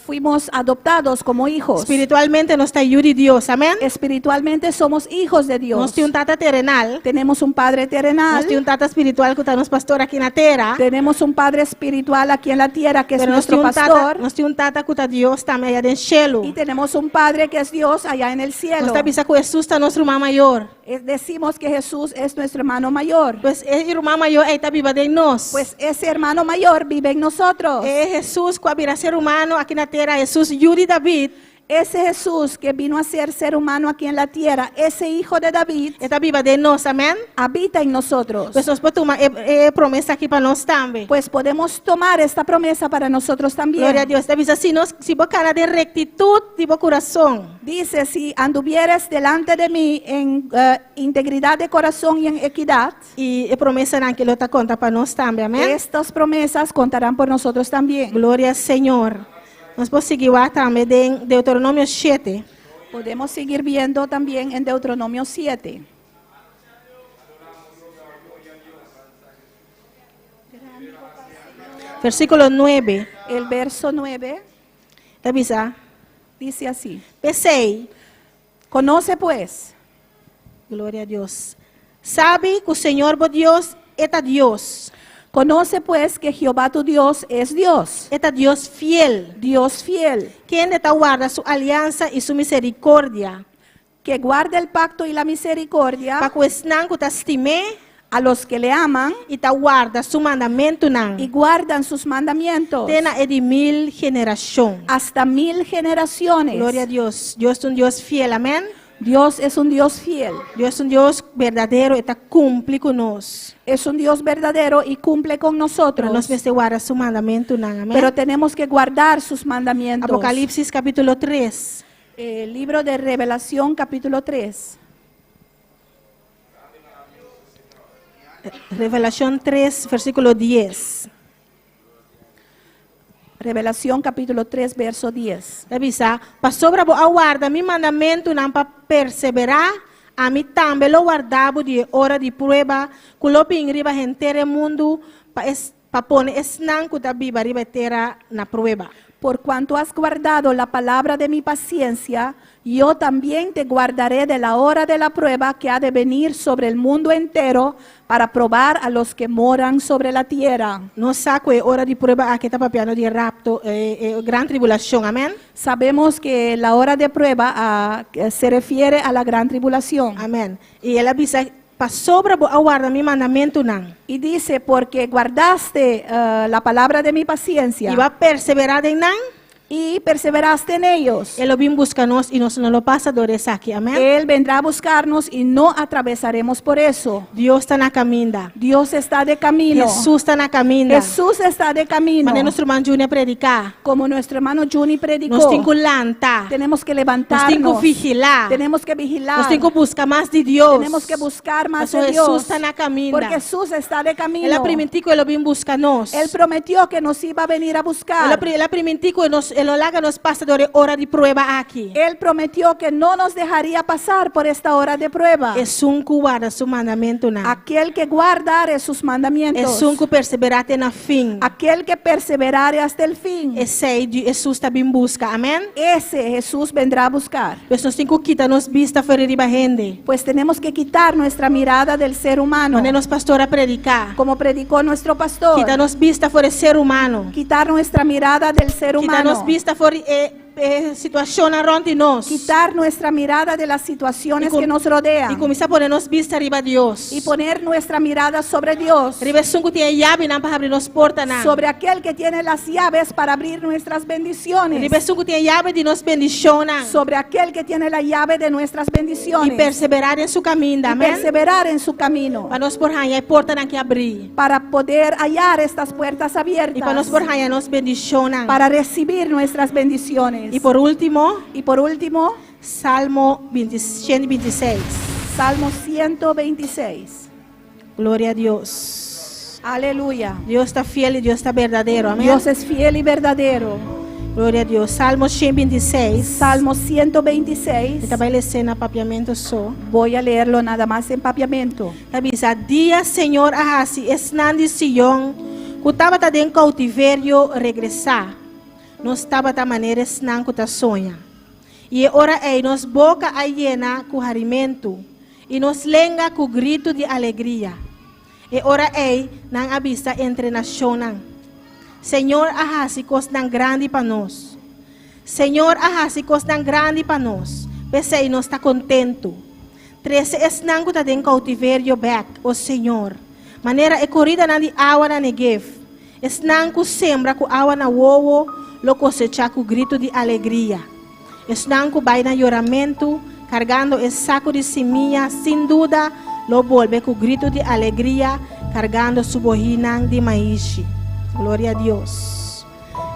fuimos adoptados como hijos. Espiritualmente nos está Yuri Dios, amén. Espiritualmente somos hijos de Dios. Nos tiene un tata terrenal. Tenemos un Padre terrenal. Nos tiene un tata espiritual que está nos pastor aquí en la tierra. Tenemos un Padre espiritual aquí en la tierra que es Pero nuestro nos pastor. tiene un tata que está Dios también allá en el cielo. Y tenemos un Padre que es Dios allá en el Nos cielo. está avisa que Jesús está nuestro hermano mayor. Decimos que Jesús es nuestro hermano mayor. Pues el hermano mayor ahí está viva de nos. Pues ese hermano mayor vive en nosotros. Jesús que había ser humano aquí en la tierra, Jesús Yuri David, Ese Jesús que vino a ser ser humano aquí en la tierra, ese hijo de David, está viva de nos, amén. habita en nosotros. Pues nos puede tomar promesa aquí para nos también. Pues podemos tomar esta promesa para nosotros también. Gloria a Dios. Te avisa si vos cara de rectitud, tipo corazón. Dice, si anduvieres delante de mí en integridad de corazón y en equidad, Y promesa en que lo te conta para nos también, amén. estas promesas contarán por nosotros también. Gloria al Señor. Nos podemos seguir también de Deuteronomio 7. Podemos seguir viendo también en Deuteronomio 7. Versículo 9. El verso 9 Te avisa. dice así. P6. Conoce pues, Gloria a Dios. Sabe que el Señor, vos Dios, está Dios. conoce pues que Jehová tu Dios es Dios, Está Dios fiel. Dios fiel, Quien te guarda su alianza y su misericordia. que guarda el pacto y la misericordia Para que esnan que te estime a los que le aman y te guarda su mandamiento nan. y guardan sus mandamientos Tena de 1000 generación. hasta 1000 generaciones. Gloria a Dios. Dios es un Dios fiel, amén. Dios es un Dios fiel, Dios es un Dios verdadero y está cumple con nosotros. es un Dios verdadero y cumple con Pero nosotros. nos veste guarda su mandamiento nan, amén. Pero tenemos que guardar sus mandamientos. Apocalipsis capítulo 3. El libro de Revelación capítulo 3. Revelación 3, versículo 10. Revelación capítulo 3, verso 10. Avisa, para sobre vos aguarda mi mandamento nan para perseverar, a mí también lo guardaba de hora de prueba, que lo pingriba gente del mundo, para poner esnan que está viva riba tierra na prueba. Por cuanto has guardado la palabra de mi paciencia, yo también te guardaré de la hora de la prueba que ha de venir sobre el mundo entero para probar a los que moran sobre la tierra. No saco hora de prueba aquí está papiano de rapto, gran tribulación, amén. Sabemos que la hora de prueba se refiere a la gran tribulación. Amén. Y él avisa, para sobre vos aguarda mi mandamento nan, Y dice, porque guardaste la palabra de mi paciencia y va a perseverar en nan, y perseveraste en ellos. Ele vem buscar nós e nós não lo passa dores aqui, amém? Él vendrá a buscarnos y no atravesaremos por eso. Deus está na caminda. Dios está de camino. Jesus está na caminda. Jesús está de camino. Mas nosso irmão Júnior predicar. Como nuestro hermano Juni predicó, Nós temos que levantar. tenemos que Nós temos levantarnos. que vigilar. Tenemos que vigilar. Nós temos que buscar mais de Deus. Tenemos que buscar más Porque de Jesus Dios. está na caminda. Porque Jesús está de camino. Ele permitiu que ele vem buscar nós. Él prometió que nos iba a venir a buscar. Ele permitiu que ele laga nos passa de hora de prueba aqui. Él prometió que no nos dejaría pasar por esta hora de prueba. É que guarda seu mandamento na. Aquel que guardare sus É mandamientos. que perseverar até na fim. Aquel que perseverare hasta el fin. Esse aí Jesus está bem busca, amém? Ese Jesús vendrá a buscar. Pues nós temos que quitar nos vista fora de gente. Pues tenemos que quitar nuestra mirada del ser humano. Quando nos pastora predicar, Como predicó nuestro pastor. quita nos vista fora de ser humano. Quitar nuestra mirada del ser Quita humano. nos vista fora situação around de nós. Quitar nuestra mirada de las situaciones que nos E rodean. começar a pôr nos vista arriba de Deus. Y poner nuestra mirada sobre Dios. Arriba que tem chave não para abrir nos portas não. Sobre aquel que tiene las llaves para abrir nuestras bendiciones. Arriba que tem chave de nos bendição não. Sobre aquel que tiene la llave de nuestras E bendiciones. perseverar em seu caminho, Y amém? perseverar en su camino. Para nós por aí a porta não que abrir. Para poder hallar estas puertas E para nós abiertas. por aí nos bendição não. Para recibir nuestras bendiciones. E por último, Salmo 126. Salmo 126. Glória a Deus. Aleluya. Deus está fiel e Deus está verdadeiro, amém? Dios es fiel y verdadero. Glória a Deus. Salmo 126. Salmo 126. Está bailando papiamento só. Voy a leerlo nada más en papiamento. Avisa, dia Senhor ahasi esnan de Sion, kutaba ta den cautiverio regressar. Nós estava da maneira esnan kuta sonha. E ora ei nos boca a llena com harimento e nos lenga com grito de alegria. E ora ei nan avisa entre naciones. Senhor ahasi cos nan grande para nós. Senhor ahasi cos nan grande para nós. Pensei nós está contento. 13 esnan kuta den cautiverio back, o Senhor. Maneira e corrida na de água na Negev. Esnan ku sembra ku água na wowo, lo cosecha com grito de alegria. Esnan ku vai na lloramento, cargando el saco de semilla, sin duda, lo volve com grito de alegria, cargando su bojina de maíz. Glória a Deus.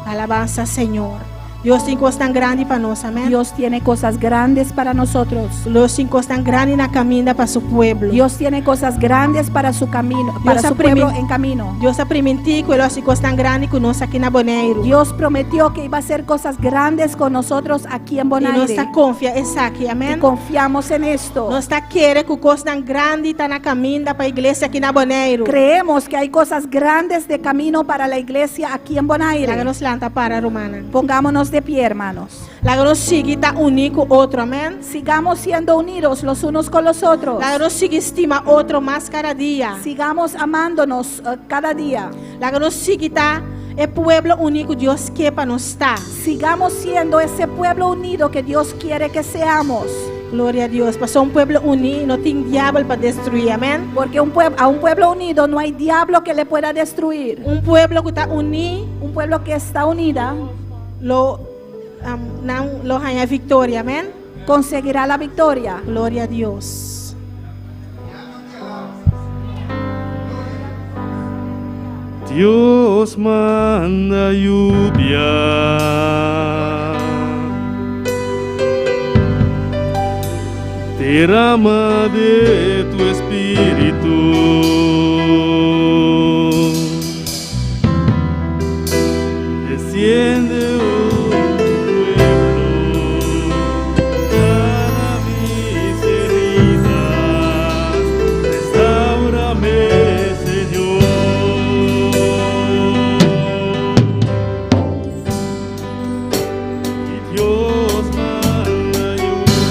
Alabanza, Senhor. Deus tem coisas tão grandes para nós, amém? Dios tiene cosas grandes para nosotros. Deus tem coisas tão grandes na caminha para su pueblo. Dios tiene cosas grandes para su camino, para Dios su pueblo en camino. Deus ha prometido que Ele tem coisas tão grandes com nós aqui na Bonaire. Dios prometió que iba a hacer cosas grandes con nosotros aquí en E nós Bonaire. está confia essa aqui, Y amém? confiamos en esto. Nós está querendo que coisas tão grandes está na caminha para a igreja aqui na Bonaire. Creemos que hay cosas grandes de camino para la iglesia aquí en Bonaire. Láganos lanta para romana. Pongámonos de pie, hermanos. Láganos sigue está único outro, amém? Sigamos siendo unidos los unos con los otros. Láganos sigue estima outro mais cada dia. Sigamos amándonos cada día. Láganos sigue está é pueblo único Deus quer para nós estar. Sigamos siendo ese pueblo unido que Dios quiere que seamos. Glória a Deus. Para ser um pueblo unido, não tem diabo para destruir, amém? Porque a un pueblo unido no hay diablo que le pueda destruir. Um pueblo que está unido, Un pueblo que está unida lo ganha vitória, amém? conseguirá la victoria. Glória a Deus. Dios manda lluvia, derrama de tu espíritu, desciende un pueblo, sana mis heridas, restáurame, Señor. Y Dios manda lluvia,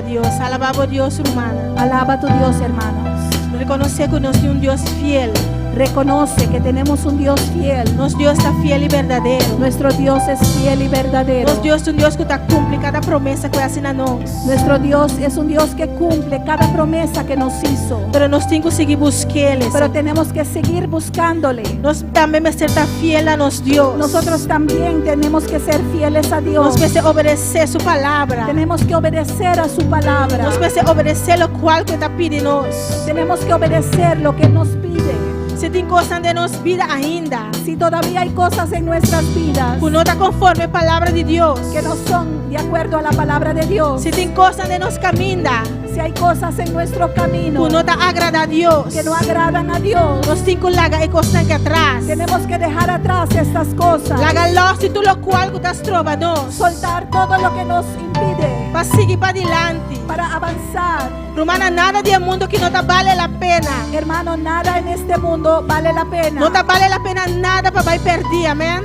Dios. Alabamos Dios, hermana. Alaba a tu Dios, hermanos. Reconoce que nos dio un Dios fiel. Reconoce que tenemos un Dios fiel. Nos Dios está fiel y verdadero. Nuestro Dios es fiel y verdadero. Nos Dios es un Dios que está cumple cada promesa que hace a nosotros. Nuestro Dios es un Dios que cumple cada promesa que nos hizo. Pero nos tenemos que seguir buscándole. Pero tenemos que seguir buscándole. Nos también ser tan fiel a nos Dios. Nosotros también tenemos que ser fieles a Dios. Nos que obedecer su palabra. Tenemos que obedecer a su palabra. Nos que obedecer lo cual que está pidiendo. Tenemos que obedecer lo que nos pide. Si tem cosas de nos vida ainda, si todavía hay cosas en nuestras vidas que no está conforme a la palabra de Dios, que no son de acuerdo a la palabra de Dios, si tem cosas de nos camina, si hay cosas en nuestro camino que no te agrada a Dios, que no agradan a Dios, nos tenemos que lagar y cosas que atrás, tenemos que dejar atrás estas cosas, lagarlos y tú lo cual que estás trobando, soltar todo lo que nos impide, para seguir para adelante, para avanzar. Romana, nada del mundo que no te vale la pena. Hermano, nada en este mundo vale la pena. No te vale la pena nada para perder, amén.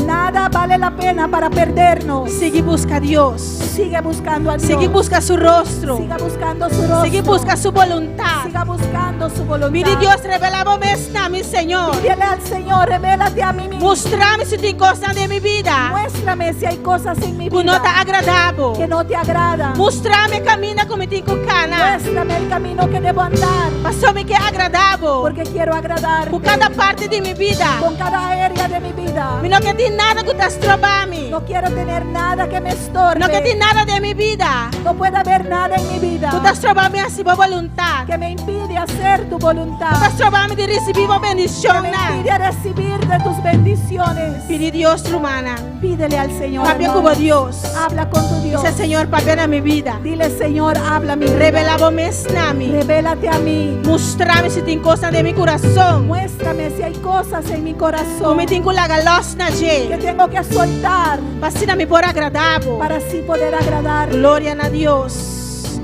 Nada vale la pena para perdernos. Sigue busca a Dios. Sigue buscando a Dios. Sigue busca su rostro. Siga buscando su rostro. Sigue busca su voluntad. Siga buscando su voluntad. Mire Dios, revelame a mi Señor. Pídele al Señor, revélate a mí mismo. Mostrame si hay cosas de mi vida. Muéstrame si hay cosas en mi vida que no te agradable. Que no te agrada. Mostrame camina como tengo cana. Muéstrame el camino que debo andar. Pasame que es agradable. Porque quiero agradar. Con cada parte de mi vida. Con cada área de mi vida. No que tiene nada que te estrobame. No quiero tener nada que me estorbe. No que tiene nada de mi vida. No puede haber nada en mi vida. Tú te estrobame así por voluntad. Que me impide hacer tu voluntad. Tú te estrobame de recibir bendición. Que me impide recibir de tus bendiciones. Pide Dios, hermana. Pídele al Señor. Papi como Dios. Habla con tu Dios. Dice Señor, papi en mi vida. Dile Señor, habla mi vida. Revelame a mí. Revélate a mí. Mostrame si tiene cosas de mi corazón. Muéstrame si hay cosas en mi corazón. Como tengo la galosna que tengo que soltar. Para mi por agradable. Para así poder agradar. Gloria a Dios.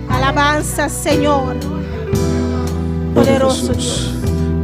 Alabanza, Señor. Poderoso Dios.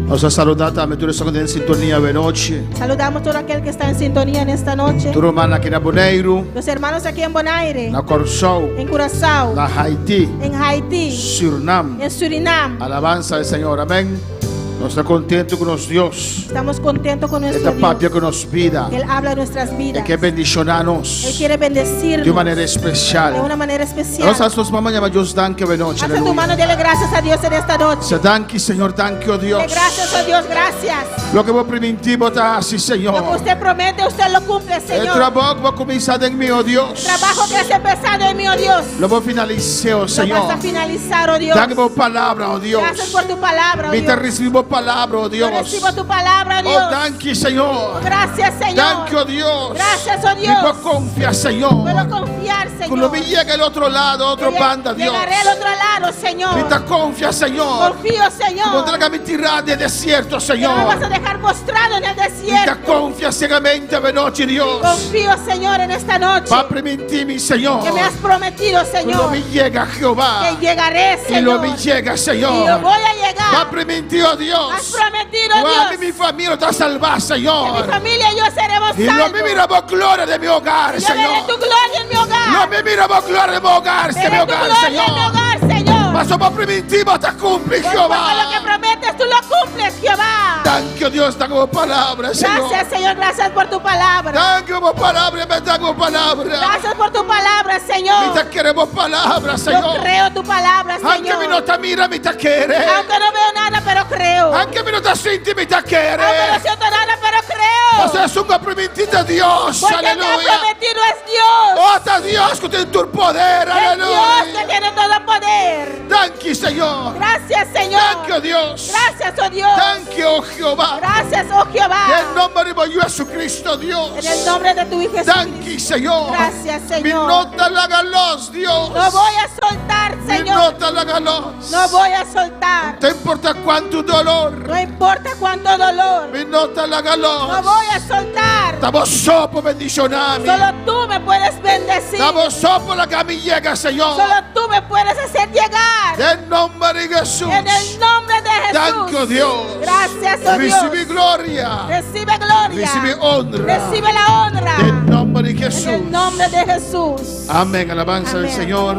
Nossa saludata a medura sono in sintonia veloce. Saludamos a todo aquel que está en sintonía en esta noche. Tu romana aqui na Bonaire. Los hermanos aquí en Bonaire. Na Corsou. En Curazao. Na Haití. En Haití. Surinam. En Surinam. Alabanza al Señor. Amén. Nós estamos contentos com nosso Deus. Estamos contentos con nuestro Esta papia que nos vida. Él habla de nuestras vidas. Él quiere bendicionarnos. Él quiere bendecirnos. De maneira especial. De una manera especial. Nós as mamães chamamos Deus danke noite. Haz tu mano, dele gracias a Dios en esta noche. Se danke, Senhor, danke, oh Deus. Gracias, oh Dios, gracias. Lo que vou permitir botar assim, Senhor. Lo que usted promete, usted lo cumple, Señor. El trabalho que vou começar em mim, oh Deus. Trabajo que has empezado en mí, oh Dios. Lo vou finalizar, oh Senhor. Lo vas a finalizar, oh Dios. Dá-me boa palavra, oh Deus. Gracias por tu palabra, oh Me Dios. recibo palavra, oh Deus. Recibo tu palabra, Dios. Oh, danke, Senhor. Gracias, Señor. Danke, oh Dios. Gracias, oh Dios. Me puedo confiar, Señor. Puedo confiar, Señor. Cuando me llegue al otro lado, otro banda, Dios. Llegaré al otro lado, Señor. Me te confía, Señor. Confío, Señor. No tendrás que me tirar del desierto, No Señor. me vas a dejar postrado en el Me te desierto. confía ciegamente a noche, Dios. Confío, Señor, en esta noche. Va a permitirme, Señor. Que me has prometido, Cuando Señor. me llega Jehová. Que llegaré, Y lo Señor. me llega, Señor. Y yo voy a llegar. Va a permitir, oh Dios. Has prometido, Guarda Dios. mi familia te salvar, Que Señor. mi familia y yo seremos Y lo salvos. me miramos gloria de mi hogar, Yo veré Señor. tu gloria en mi hogar. Lo me miramos gloria de mi hogar, de mi Veré tu hogar, gloria en mi Señor. hogar, Señor. Mas va a permitir, te cumple, Porque lo que Jehová. prometes, tú lo cumples, Jehová. Danke, oh Dios, te como palabra, Señor. Gracias, Señor, gracias por tu palabra. Danke como palabra, me da como palabra. Gracias por tu palabra, Me Señor. te queremos palabra, Yo Señor. creo tu palabra, Aunque mi no Señor. te mira, me te quiere. Aunque no veo nada, pero creo. Aunque mi no te siente, me te quiere. Aunque no siento nada, pero Você creo. es un prometido de Dios, Porque te ha aleluya. prometido es Dios. Oh, está Dios que tiene tu poder, Es Dios que aleluya. tiene todo poder. Danke, Señor. Gracias, Señor. Danke, oh Dios. Gracias, oh Dios. Danke, oh Jehová. Gracias, oh En Jehová. el nombre de Jesucristo, Dios. En el nombre de tu Hijo Jesús. Danke, Señor. Gracias, Mi Señor. nota la galos, Dios. No voy a soltar, Mi Señor. nota la galos. No voy a soltar. Te importa cuánto dolor. No importa cuánto dolor. Mi nota la galos. No voy a soltar. Estamos sopro bendicionami. Solo tú me puedes bendecir. Estamos sopro la que a mí llega, Señor. Solo tú me puedes hacer llegar. En el nombre de Jesús. En el nombre de Jesús. Danke, oh Dios. Gracias, oh Dios. Recibe gloria. Recibe gloria. Recibe honra. Recibe la honra. En el nombre de En Jesús. el nombre de Jesús. Amén. Alabanza Amén. del Señor.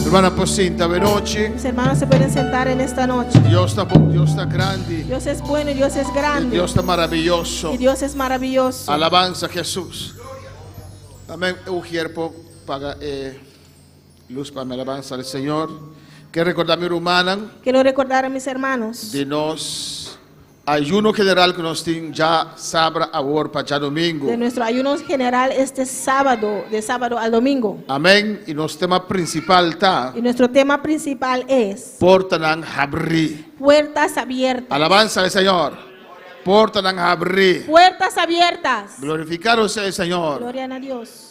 Hermana Pacinta, veloci. Mis hermanos se pueden sentar en esta noche. Dios está bom, Dios está grande. Dios es bueno y Dios es grande. Dios está maravilloso. Y Dios es maravilloso. Alabanza a Jesús. Amén. Eu quiero pagar luz para mi alabanza al Señor. Quiero recordar mi hermana Quiero recordar a mis hermanos de nos ayuno general que nos tiene ya sabra ahora para ya domingo. de nuestro ayuno general este sábado, de sábado al domingo. Amén. Y nuestro tema principal está Y nuestro tema principal es Porta ng abrir. puertas abiertas. Alabanza al Señor. Porta ng abrir. Puertas abiertas. Glorificado sea el Señor. Gloria a Dios.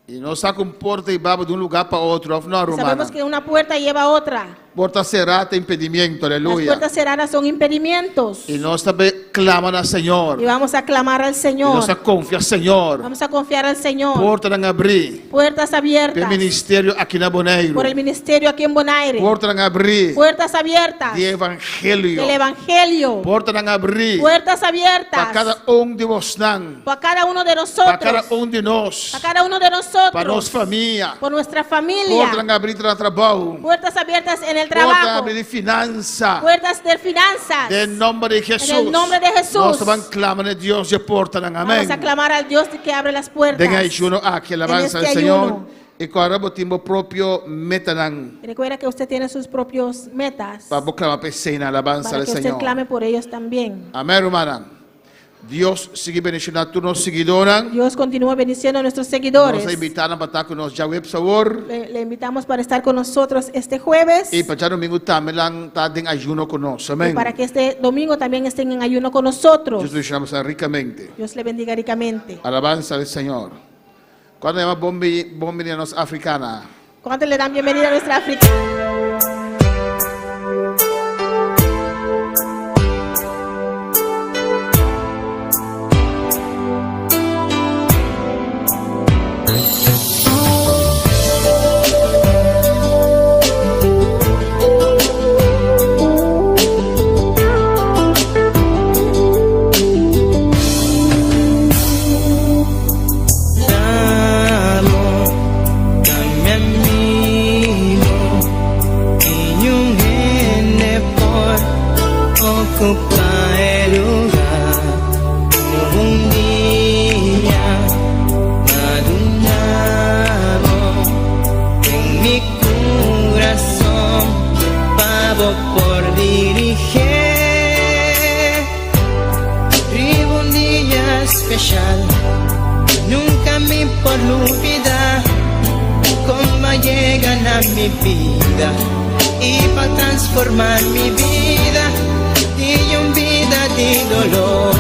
Y no saca un porta y va de un lugar para otro. No, hermana. Sabemos que una puerta lleva a otra. Porta cerrada, impedimento. Las Aleluya. puertas cerradas son impedimentos. Y nos también claman al Señor. Y vamos a clamar al Y Señor. nos confía al Señor. Vamos a confiar al Señor. Porta ng abrir. Puertas abiertas. El ministerio aquí en Bonaire. Por el ministerio aquí en Bonaire. Porta ng abrir. Puertas abiertas. De evangelio. Del Evangelio. Porta ng abrir. Puertas Para abiertas. cada uno de vos. Para cada uno de Para nosotros. cada uno de nós. Para cada uno de nosotros. Para nuestra familia. Por nuestra familia. Porta ng abrir para trabajo. Puertas abiertas en el Porta ng trabajo. abrir de finanza. Puertas de finanzas. En nombre de Jesús. En el nombre de Jesús. Nós vamos clamar a Dios y porta ng amén. Vamos a clamar al Dios que abre las puertas. Den ayuno aquí, alabanza En al este Señor. ayuno. Y cuando vos tiempo propio metan Y recuerda que usted tiene sus propios metas. para vos clamar pesena, alabanza Para al que usted Señor. clame por ellos también. Amén, hermana. Dios sigue bendiciendo a todos los seguidores. Dios continúa bendiciendo a nuestros Nos seguidores. invitaron para estar con nos ya web sabor. Le invitamos para estar con nosotros este jueves. Y para ya domingo también estar en ayuno con nosotros. Y Amén. para que este domingo también estén en ayuno con nosotros. Dios les llama ricamente. Dios le bendiga ricamente. Alabanza al Señor. Cuando llama bombi a nos africana. ¿Cuántos le dan bienvenida a nuestra África? Ocupa el lugar un día maduramos en mi corazón, pavo por dirigir. Vivo un día especial, nunca me por olvidar cómo llegan a mi vida y para transformar mi vida. Y en vida de dolor